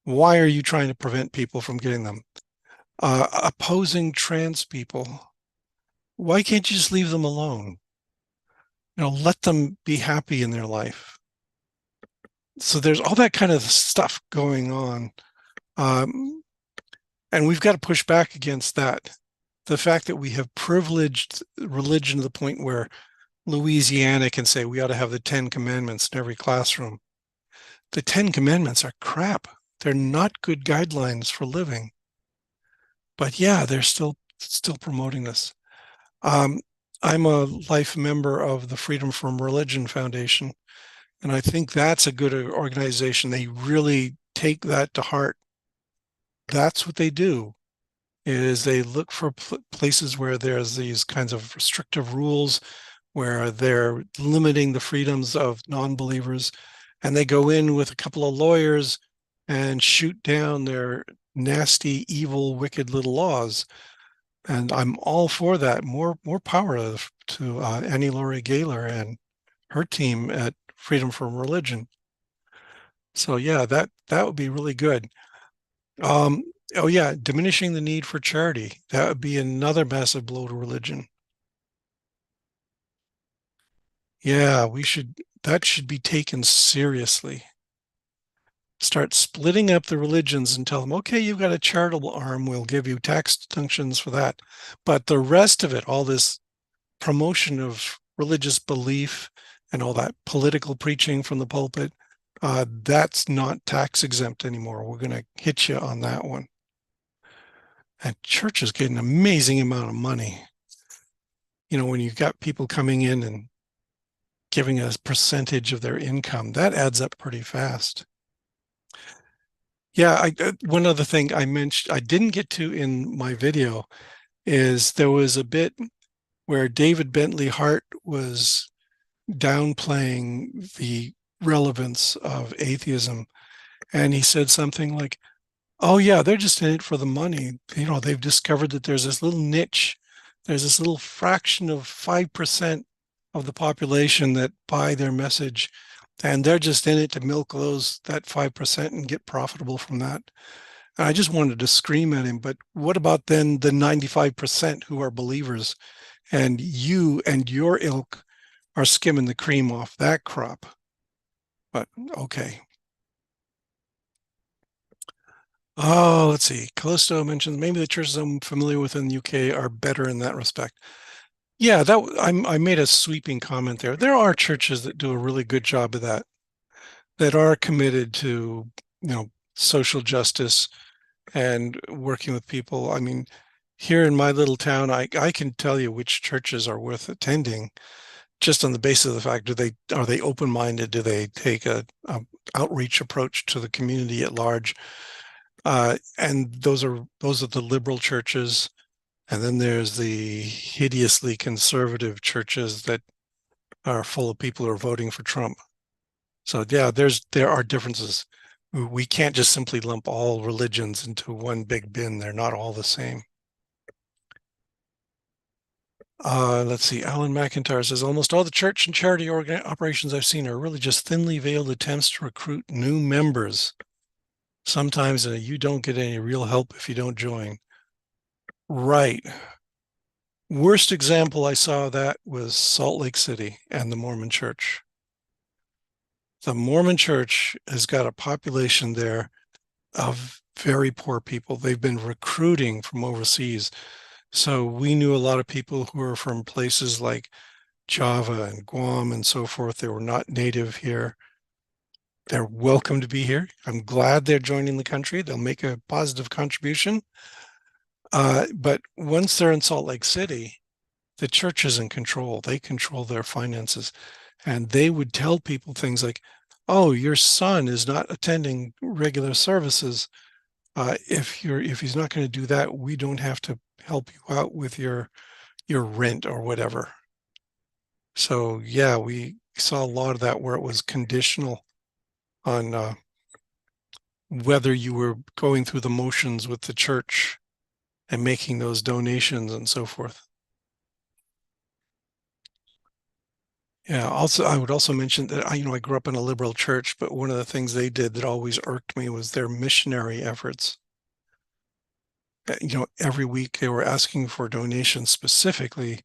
Why are you trying to prevent people from getting them? Opposing trans people. Why can't you just leave them alone? Let them be happy in their life. So there's all that kind of stuff going on. And we've got to push back against that. The fact that we have privileged religion to the point where Louisiana can say we ought to have the 10 Commandments in every classroom. The 10 Commandments are crap. They're not good guidelines for living. But yeah, they're still promoting this. Um, I'm a life member of the Freedom from Religion Foundation, and I think that's a good organization. They really take that to heart. That's what they do, is they look for places where there's these kinds of restrictive rules, where they're limiting the freedoms of non-believers, and they go in with a couple of lawyers and shoot down their nasty, evil, wicked little laws. And I'm all for that. More power to Annie Laurie Gaylor and her team at Freedom from Religion. So yeah, that would be really good. Um, oh yeah, diminishing the need for charity. That would be another massive blow to religion. Yeah, that should be taken seriously. Start splitting up the religions and tell them, okay, you've got a charitable arm, we'll give you tax deductions for that. But the rest of it, all this promotion of religious belief and all that political preaching from the pulpit, that's not tax exempt anymore. We're going to hit you on that one. And churches get an amazing amount of money. You know, when you've got people coming in and giving a percentage of their income, that adds up pretty fast. Yeah, one other thing I mentioned I didn't get to in my video is there was a bit where David Bentley Hart was downplaying the relevance of atheism. And he said something like, oh, yeah, they're just in it for the money. You know, they've discovered that there's this little niche, there's this little fraction of 5% of the population that buy their message. And they're just in it to milk that 5% and get profitable from that. And I just wanted to scream at him, but what about then the 95% who are believers, and you and your ilk are skimming the cream off that crop? But okay. Oh, let's see. Callisto mentions maybe the churches I'm familiar with in the UK are better in that respect. Yeah, I made a sweeping comment there. There are churches that do a really good job of that, that are committed to, social justice and working with people. I mean, here in my little town, I can tell you which churches are worth attending just on the basis of the fact, are they open-minded? Do they take a outreach approach to the community at large? And those are the liberal churches. And then there's the hideously conservative churches that are full of people who are voting for Trump. So yeah, there are differences. We can't just simply lump all religions into one big bin. They're not all the same. Let's see. Alan McIntyre says almost all the church and charity operations I've seen are really just thinly veiled attempts to recruit new members. Sometimes you don't get any real help if you don't join. Right. Worst example I saw of that was Salt Lake City and the Mormon Church. The Mormon Church has got a population there of very poor people. They've been recruiting from overseas. So we knew a lot of people who were from places like Java and Guam and so forth. They were not native here. They're welcome to be here. I'm glad they're joining the country. They'll make a positive contribution. But once they're in Salt Lake City, the church is in control. They control their finances. And they would tell people things like, oh, your son is not attending regular services. If he's not going to do that, we don't have to help you out with your rent or whatever. So yeah, we saw a lot of that where it was conditional on whether you were going through the motions with the church and making those donations and so forth. Yeah. Also, I would also mention that I grew up in a liberal church, but one of the things they did that always irked me was their missionary efforts. Every week they were asking for donations specifically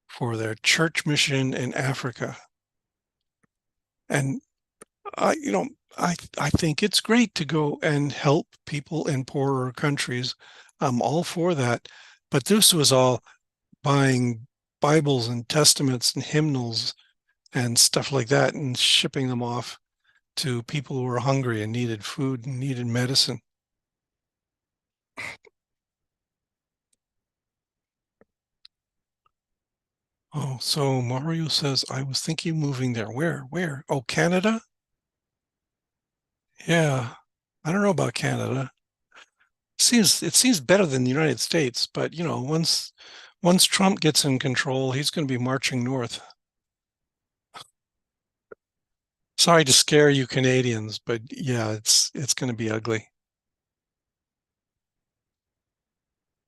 for their church mission in Africa. And I, you know, I think it's great to go and help people in poorer countries. I'm all for that. But this was all buying Bibles and testaments and hymnals and stuff like that and shipping them off to people who were hungry and needed food and needed medicine. Oh, so Mario says, I was thinking of moving there. Where? Oh, Canada? Yeah. I don't know about Canada. It seems better than the United States, but once Trump gets in control, he's going to be marching north. Sorry to scare you Canadians, but yeah, it's going to be ugly.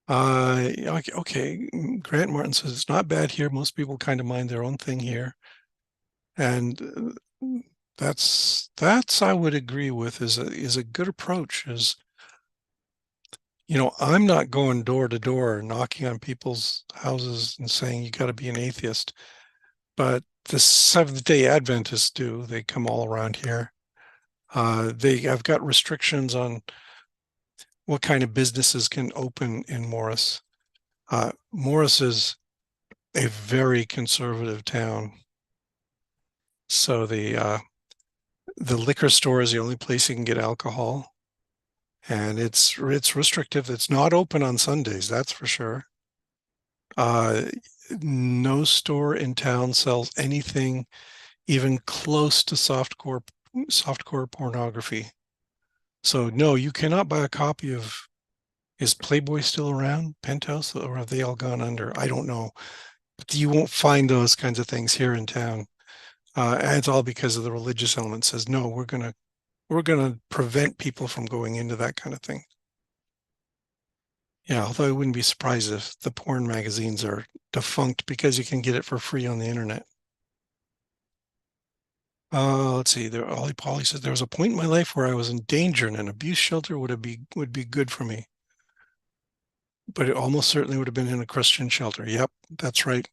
Okay. Grant Martin says it's not bad here. Most people kind of mind their own thing here, and that's I would agree with is a good approach. I'm not going door to door knocking on people's houses and saying you got to be an atheist, but the Seventh-day Adventists do. They come all around here. They have got restrictions on what kind of businesses can open in Morris. Morris is a very conservative town, so the liquor store is the only place you can get alcohol, and it's restrictive. It's not open on Sundays, that's for sure. Uh, no store in town sells anything even close to softcore pornography. So no, you cannot buy a copy of. Is Playboy still around? Penthouse, or have they all gone under? I don't know. But you won't find those kinds of things here in town. And it's all because of the religious element. Says no, we're gonna prevent people from going into that kind of thing. Yeah, although I wouldn't be surprised if the porn magazines are defunct because you can get it for free on the internet. Let's see. There, Ollie Polly says there was a point in my life where I was in danger, and an abuse shelter would be good for me. But it almost certainly would have been in a Christian shelter. Yep, that's right.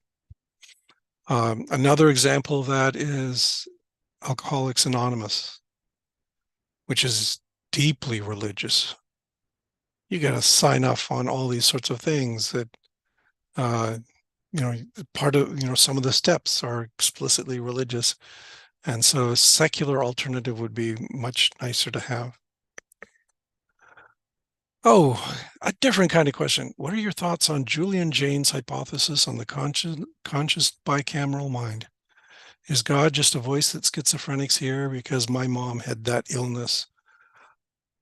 Another example of that is Alcoholics Anonymous, which is deeply religious. You got to sign off on all these sorts of things that, uh, part of, some of the steps are explicitly religious. And so a secular alternative would be much nicer to have. Oh, a different kind of question. What are your thoughts on Julian Jaynes' hypothesis on the conscious bicameral mind? Is God just a voice that schizophrenics hear because my mom had that illness?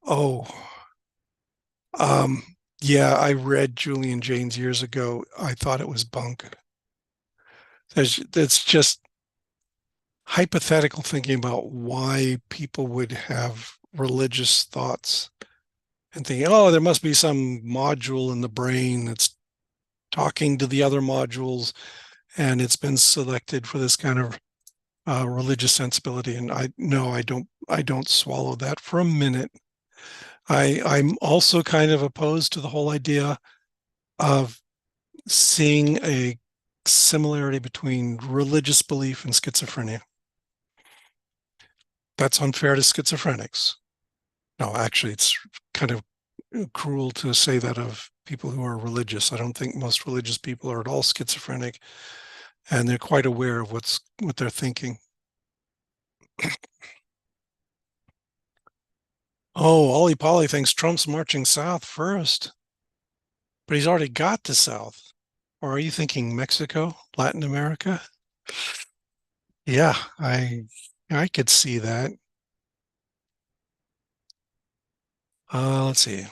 Oh, um, yeah, I read Julian Jaynes years ago. I thought it was bunk. That's just hypothetical thinking about why people would have religious thoughts and thinking, oh, there must be some module in the brain that's talking to the other modules, and it's been selected for this kind of religious sensibility. And I don't swallow that for a minute. I'm also kind of opposed to the whole idea of seeing a similarity between religious belief and schizophrenia. That's unfair to schizophrenics. No, actually, it's kind of cruel to say that of people who are religious. I don't think most religious people are at all schizophrenic, and they're quite aware of what they're thinking. Oh, Ollie Polly thinks Trump's marching south first, but he's already got to south. Or are you thinking Mexico, Latin America? Yeah, I could see that. Let's see.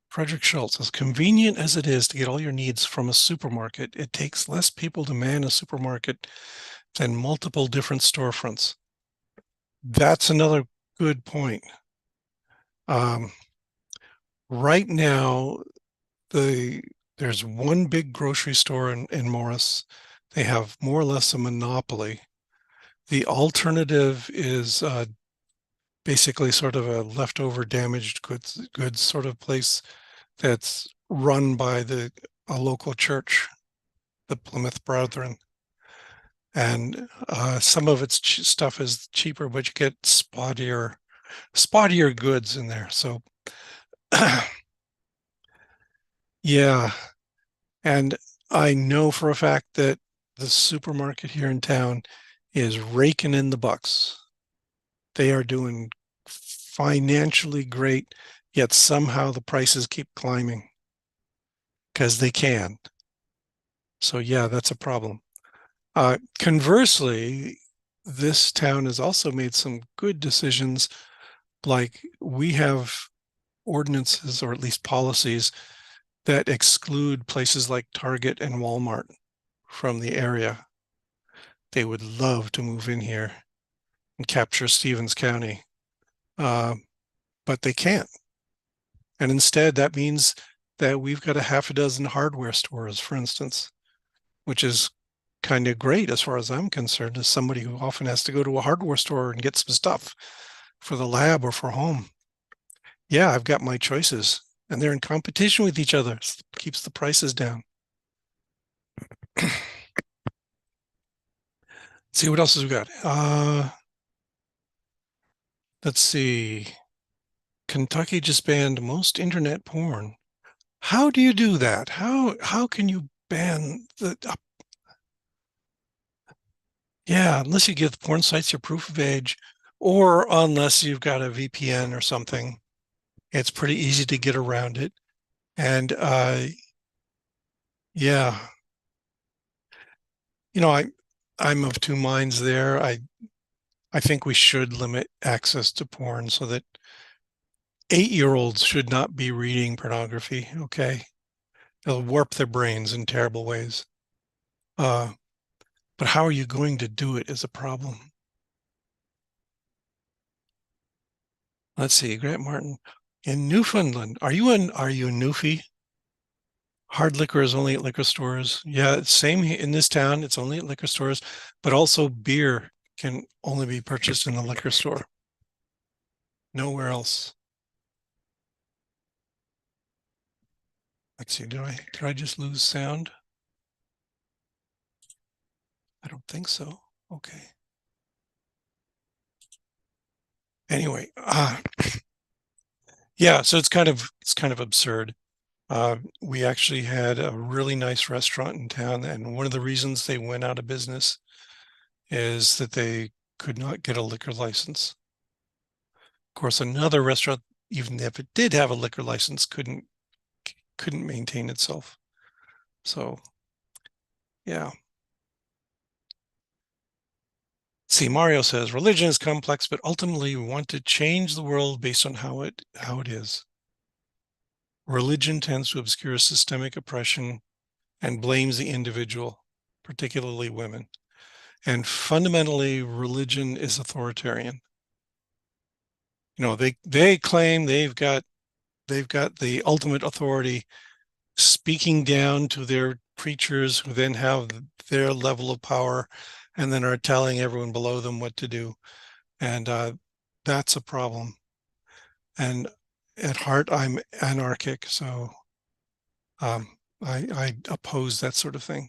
Frederick Schultz, as convenient as it is to get all your needs from a supermarket, it takes less people to man a supermarket than multiple different storefronts. That's another good point. Um, right now, there's one big grocery store in Morris. They have more or less a monopoly. The alternative is basically sort of a leftover damaged goods sort of place that's run by a local church, the Plymouth Brethren, and some of its stuff is cheaper, but you get spottier goods in there. So yeah, and I know for a fact that the supermarket here in town is raking in the bucks. They are doing financially great, yet somehow the prices keep climbing because they can. So yeah, that's a problem. Conversely, this town has also made some good decisions. Like we have ordinances or at least policies that exclude places like Target and Walmart from the area. They would love to move in here and capture Stevens County, uh, but they can't. And instead, that means that we've got a half a dozen hardware stores, for instance, which is kind of great as far as I'm concerned, as somebody who often has to go to a hardware store and get some stuff for the lab or for home. Yeah, I've got my choices, and they're in competition with each other. Keeps the prices down. See what else has we got? Let's see. Kentucky just banned most internet porn. How do you do that? How can you ban the? Yeah, unless you give porn sites your proof of age, or unless you've got a VPN or something, it's pretty easy to get around it. And yeah, you know, I'm of two minds there. I think we should limit access to porn so that 8-year-olds should not be reading pornography. Okay, it'll warp their brains in terrible ways. Uh, but how are you going to do it is a problem. Let's see, Grant Martin in Newfoundland. Are you a Newfie? Hard liquor is only at liquor stores. Yeah, same in this town. It's only at liquor stores, but also beer can only be purchased in the liquor store. Nowhere else. Let's see, did I just lose sound? I don't think so. Okay. Anyway, yeah, so it's kind of absurd. We actually had a really nice restaurant in town, and one of the reasons they went out of business is that they could not get a liquor license. Of course, another restaurant, even if it did have a liquor license, couldn't maintain itself. So, yeah. See, Mario says religion is complex, but ultimately we want to change the world based on how it is. Religion tends to obscure systemic oppression and blames the individual, particularly women. And fundamentally, religion is authoritarian. You know, they claim they've got the ultimate authority, speaking down to their preachers who then have their level of power and then are telling everyone below them what to do. And that's a problem. And at heart, I'm anarchic. So I oppose that sort of thing.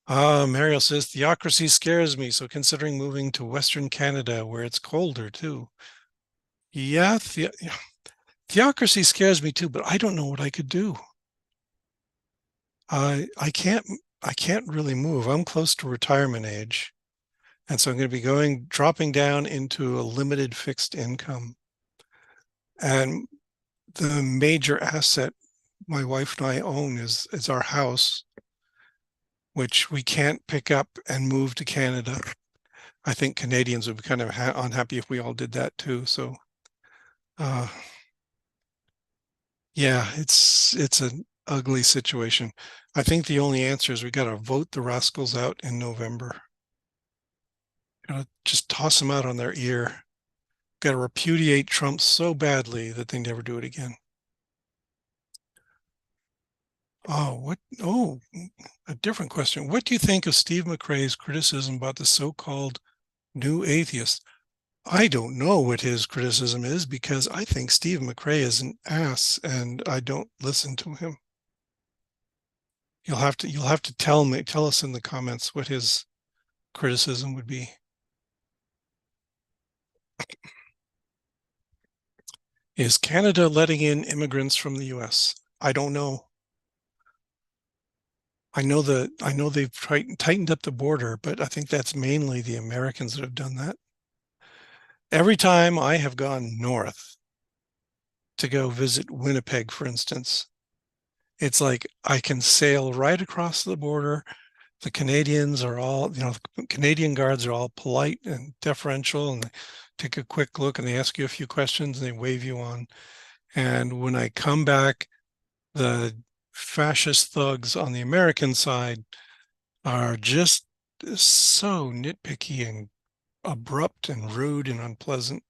Mario says theocracy scares me. So considering moving to Western Canada where it's colder too. Yeah, theocracy scares me too, but I don't know what I could do. I can't really move. I'm close to retirement age. And so I'm going to be dropping down into a limited fixed income. And the major asset my wife and I own is our house, which we can't pick up and move to Canada. I think Canadians would be kind of unhappy if we all did that too. So, uh, yeah, it's an ugly situation. I think the only answer is we got to vote the rascals out in November. Got to just toss them out on their ear. Got to repudiate Trump so badly that they never do it again. Oh, what? Oh, a different question. What do you think of Steve McRae's criticism about the so-called new atheist? I don't know what his criticism is because I think Steve McRae is an ass and I don't listen to him. You'll have to tell us in the comments what his criticism would be. Is Canada letting in immigrants from the US? I don't know. I know they've tightened up the border, but I think that's mainly the Americans that have done that. Every time I have gone north to go visit Winnipeg, for instance, It's like I can sail right across the border. The Canadians are all, the Canadian guards are all polite and deferential, and they take a quick look and they ask you a few questions and they wave you on. And when I come back, the fascist thugs on the American side are just so nitpicky and abrupt and rude and unpleasant.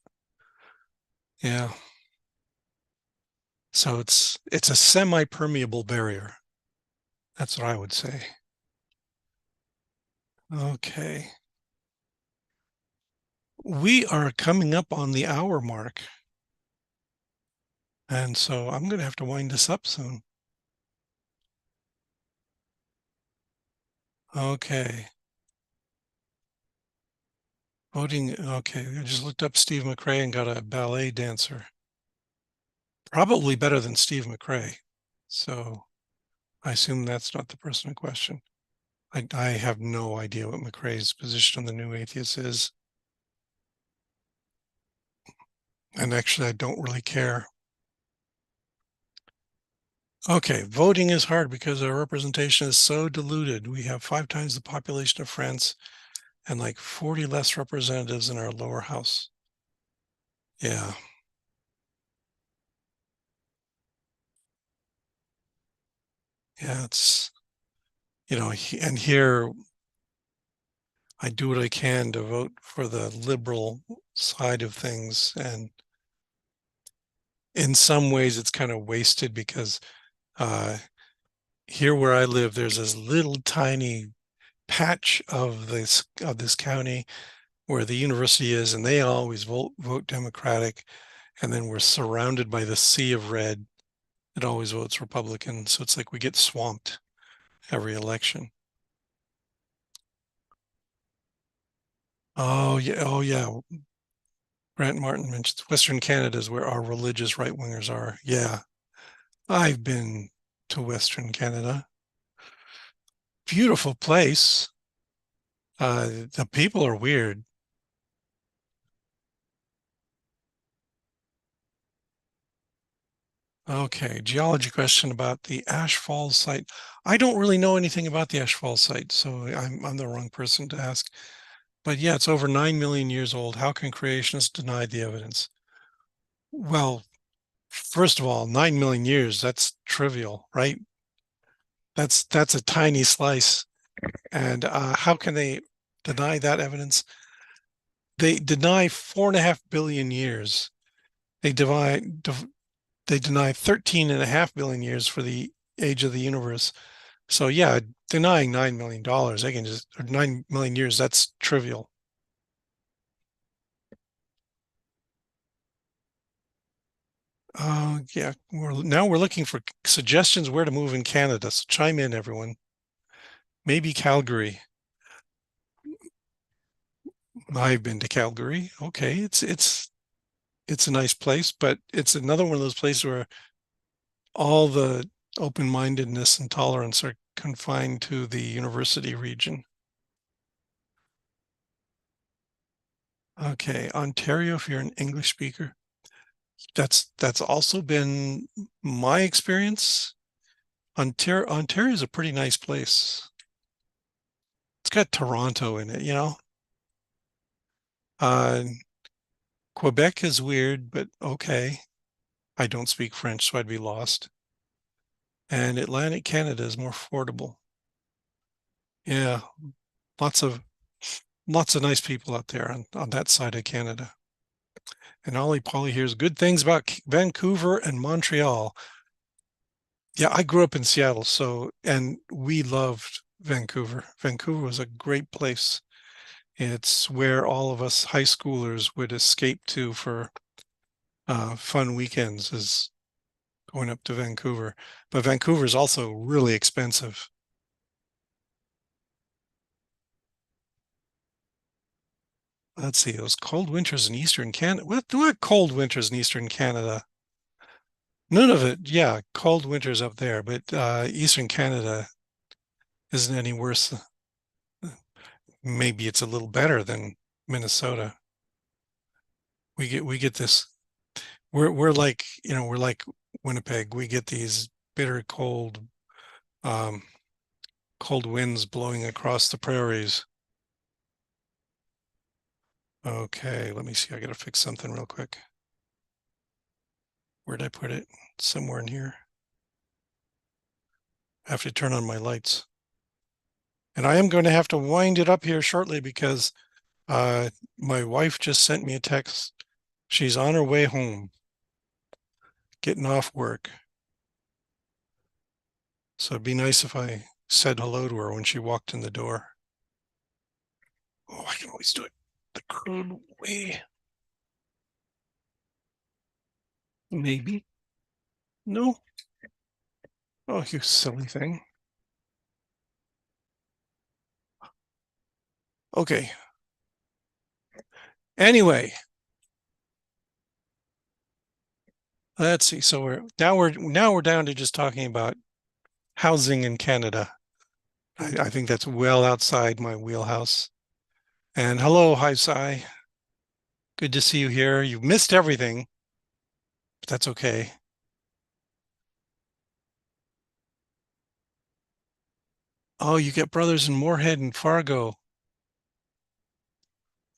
Yeah. So it's a semi-permeable barrier. That's what I would say. Okay. We are coming up on the hour mark. And so I'm going to have to wind this up soon. Okay. Voting. Okay. I just looked up Steve McRae and got a ballet dancer. Probably better than Steve McRae. So I assume that's not the person in question. I have no idea what McRae's position on the New Atheists is. And actually, I don't really care. Okay, voting is hard because our representation is so diluted. We have 5 times the population of France and like 40 less representatives in our lower house. Yeah. Yeah, it's, and here I do what I can to vote for the liberal side of things. And in some ways, it's kind of wasted because uh, here where I live, there's this little tiny patch of this county where the university is, and they always vote Democratic. And then we're surrounded by the sea of red that always votes Republican. So it's like we get swamped every election. Oh yeah, oh yeah. Grant Martin mentions Western Canada is where our religious right wingers are. Yeah, I've been to Western Canada. Beautiful place. The people are weird. Okay, geology question about the Ash Falls site. I don't really know anything about the Ash Falls site, so I'm the wrong person to ask. But yeah, it's over 9 million years old. How can creationists deny the evidence? Well, first of all, 9 million years, that's trivial, right? That's a tiny slice. And how can they deny that evidence? They deny 4.5 billion years. They they deny 13.5 billion years for the age of the universe. So yeah, denying $9 million, they can just, or 9 million years, that's trivial. Yeah, we're looking for suggestions where to move in Canada. So chime in, everyone. Maybe Calgary. I've been to Calgary. Okay, it's a nice place, but it's another one of those places where all the open-mindedness and tolerance are confined to the university region. Okay, Ontario, if you're an English speaker, that's also been my experience. Ontario is a pretty nice place. It's got Toronto in it. Uh, Quebec is weird, but okay. I don't speak French, so I'd be lost. And Atlantic Canada is more affordable. Yeah, lots of lots of nice people out there on that side of Canada. And Ollie Polly hears good things about Vancouver and Montreal. Yeah, I grew up in Seattle, and we loved Vancouver. Vancouver was a great place. It's where all of us high schoolers would escape to for fun weekends, is going up to Vancouver. But Vancouver is also really expensive. Let's see, those cold winters in Eastern Canada. What cold winters in Eastern Canada? None of it. Yeah, cold winters up there, but Eastern Canada isn't any worse. Maybe it's a little better than Minnesota. We get this. We're like Winnipeg. We get these bitter cold winds blowing across the prairies. Okay, let me see. I got to fix something real quick. Where'd I put it? Somewhere in here. I have to turn on my lights. And I am going to have to wind it up here shortly because my wife just sent me a text. She's on her way home, getting off work. So it'd be nice if I said hello to her when she walked in the door. Oh, I can always do it the crude way. Maybe. No. Oh, you silly thing. Okay. Anyway, let's see. So we're down to just talking about housing in Canada. I think that's well outside my wheelhouse. And hello, hi, Sai. Good to see you here. You've missed everything, but that's okay. Oh, you get brothers in Moorhead and Fargo.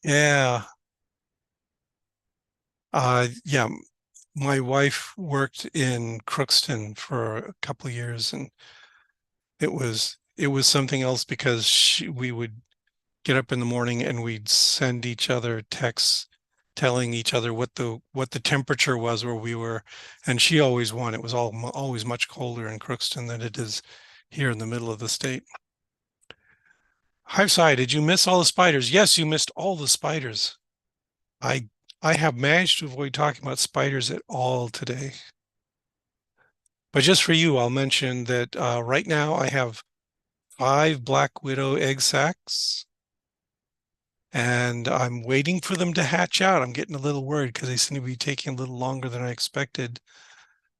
Yeah. Yeah. My wife worked in Crookston for a couple of years, and it was something else because we would get up in the morning and we'd send each other texts telling each other what the temperature was where we were, and she always won. It was always much colder in Crookston than it is here in the middle of the state. Hi, Sai, did you miss all the spiders? Yes, you missed all the spiders. I I have managed to avoid talking about spiders at all today. But just for you, I'll mention that right now I have 5 black widow egg sacs, and I'm waiting for them to hatch out. I'm getting a little worried because they seem to be taking a little longer than I expected.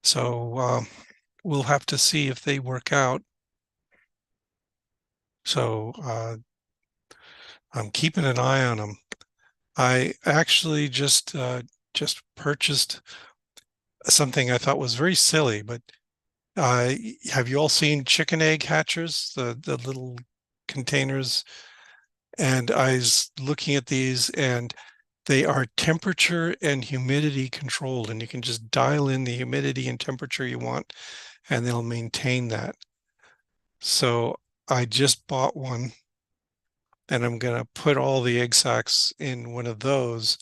So we'll have to see if they work out. So I'm keeping an eye on them. I actually just purchased something I thought was very silly, but have you all seen chicken egg hatchers, the little containers? And I was looking at these, and they are temperature and humidity controlled, and you can just dial in the humidity and temperature you want, and they'll maintain that. So I just bought one, and I'm going to put all the egg sacs in one of those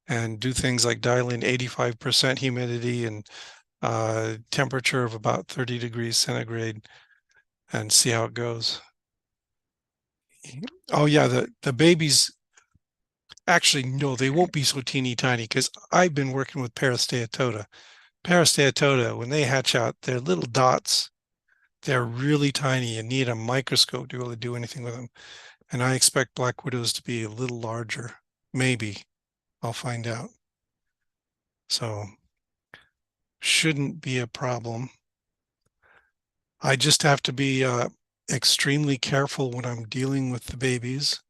and do things like dial in 85% humidity and temperature of about 30 degrees centigrade and see how it goes. Oh yeah, the babies actually no, they won't be so teeny tiny because I've been working with Parasteatota. Parasteatota, when they hatch out, they're little dots. They're really tiny. You need a microscope to be able to do anything with them. And I expect black widows to be a little larger. Maybe. I'll find out. So shouldn't be a problem. I just have to be extremely careful when I'm dealing with the babies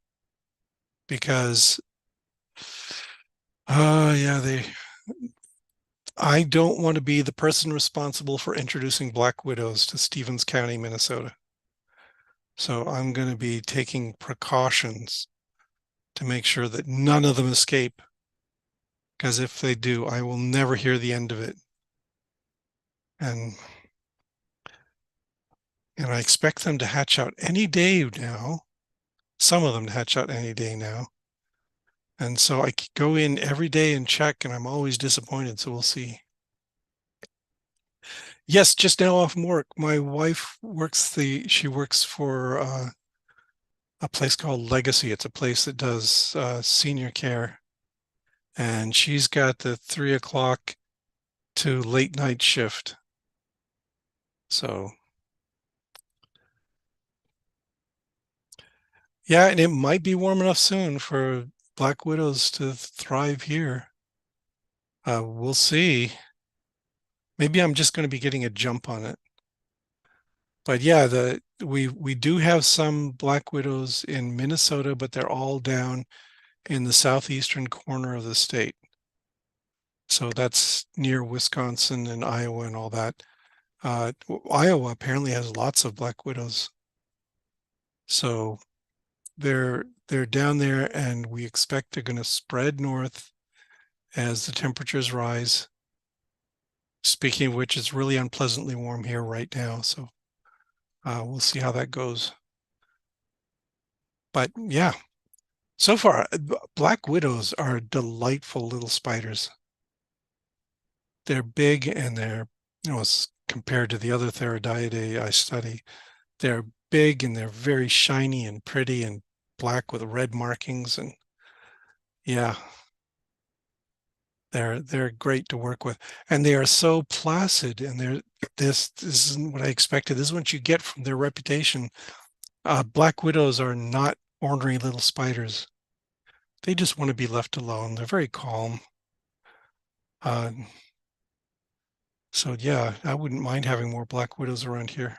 because, yeah, I don't want to be the person responsible for introducing black widows to Stevens County, Minnesota. So I'm going to be taking precautions to make sure that none of them escape. Because if they do, I will never hear the end of it. And I expect them to hatch out any day now. Some of them to hatch out any day now. And so I go in every day and check, and I'm always disappointed. So we'll see. Yes, just now off from work. My wife she works for a place called Legacy. It's a place that does senior care. And she's got the 3 o'clock to late night shift. So yeah, and it might be warm enough soon for black widows to thrive here. We'll see. Maybe I'm just going to be getting a jump on it. But yeah, we do have some black widows in Minnesota, but they're all down in the southeastern corner of the state. So that's near Wisconsin and Iowa and all that. Iowa apparently has lots of black widows. So they're down there, and we expect they're going to spread north as the temperatures rise. Speaking of which, it's really unpleasantly warm here right now, so we'll see how that goes. But yeah, so far, black widows are delightful little spiders. They're big, and compared to the other Theridiidae I study, they're big and they're very shiny and pretty and black with red markings, and yeah, they're great to work with, and they are so placid, and this isn't what I expected. This is what you get from their reputation. Black widows are not ornery little spiders. They just want to be left alone. They're very calm. Uh, so yeah, I wouldn't mind having more black widows around here.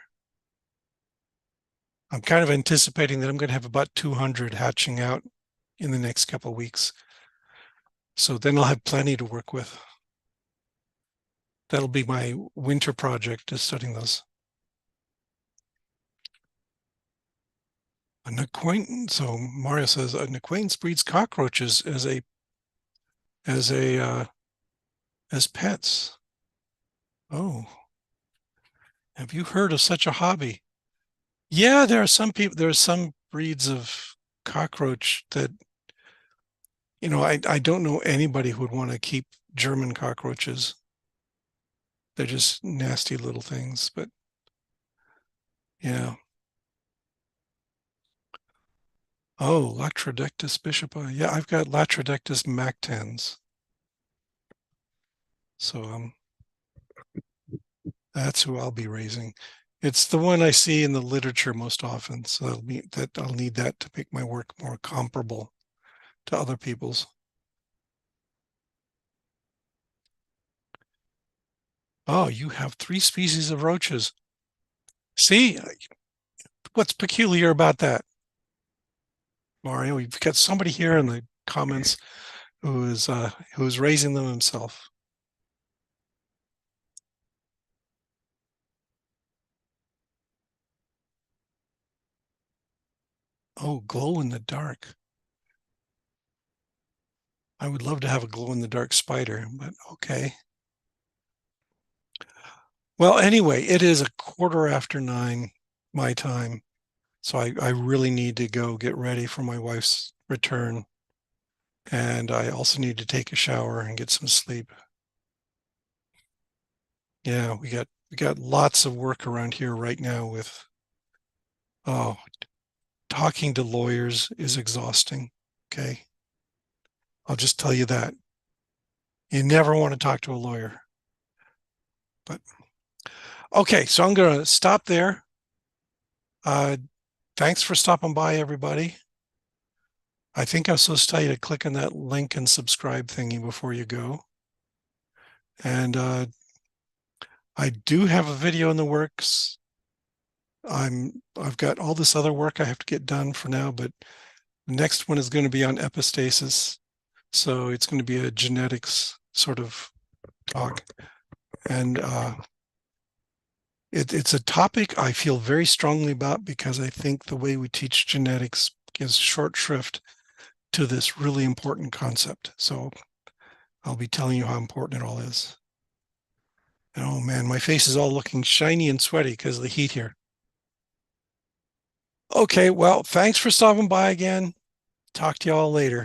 I'm kind of anticipating that I'm going to have about 200 hatching out in the next couple of weeks. So then I'll have plenty to work with. That'll be my winter project, is studying those. An acquaintance, so Mario says, an acquaintance breeds cockroaches as a as pets. Oh, have you heard of such a hobby? Yeah, there are some people. There are some breeds of cockroach that, I don't know anybody who would want to keep German cockroaches. They're just nasty little things, but yeah. Oh, Latrodectus bishopi. Yeah, I've got Latrodectus mactans. So that's who I'll be raising. It's the one I see in the literature most often, so I'll need that to make my work more comparable to other people's. Oh, you have 3 species of roaches. See, what's peculiar about that, Mario? We've got somebody here in the comments who is raising them himself. Oh, glow in the dark. I would love to have a glow in the dark spider, but okay. Well, anyway, it is 9:15 my time. So I really need to go get ready for my wife's return. And I also need to take a shower and get some sleep. Yeah, we got lots of work around here right now with talking to lawyers is exhausting. Okay. I'll just tell you that. You never want to talk to a lawyer. But okay, so I'm gonna stop there. Thanks for stopping by, everybody. I think I'm supposed to tell you to click on that link and subscribe thingy before you go. And I do have a video in the works. I've got all this other work I have to get done for now, but the next one is going to be on epistasis. So it's going to be a genetics sort of talk. And it's a topic I feel very strongly about because I think the way we teach genetics gives short shrift to this really important concept. So I'll be telling you how important it all is. And oh man, my face is all looking shiny and sweaty because of the heat here. Okay, well, thanks for stopping by again. Talk to you all later.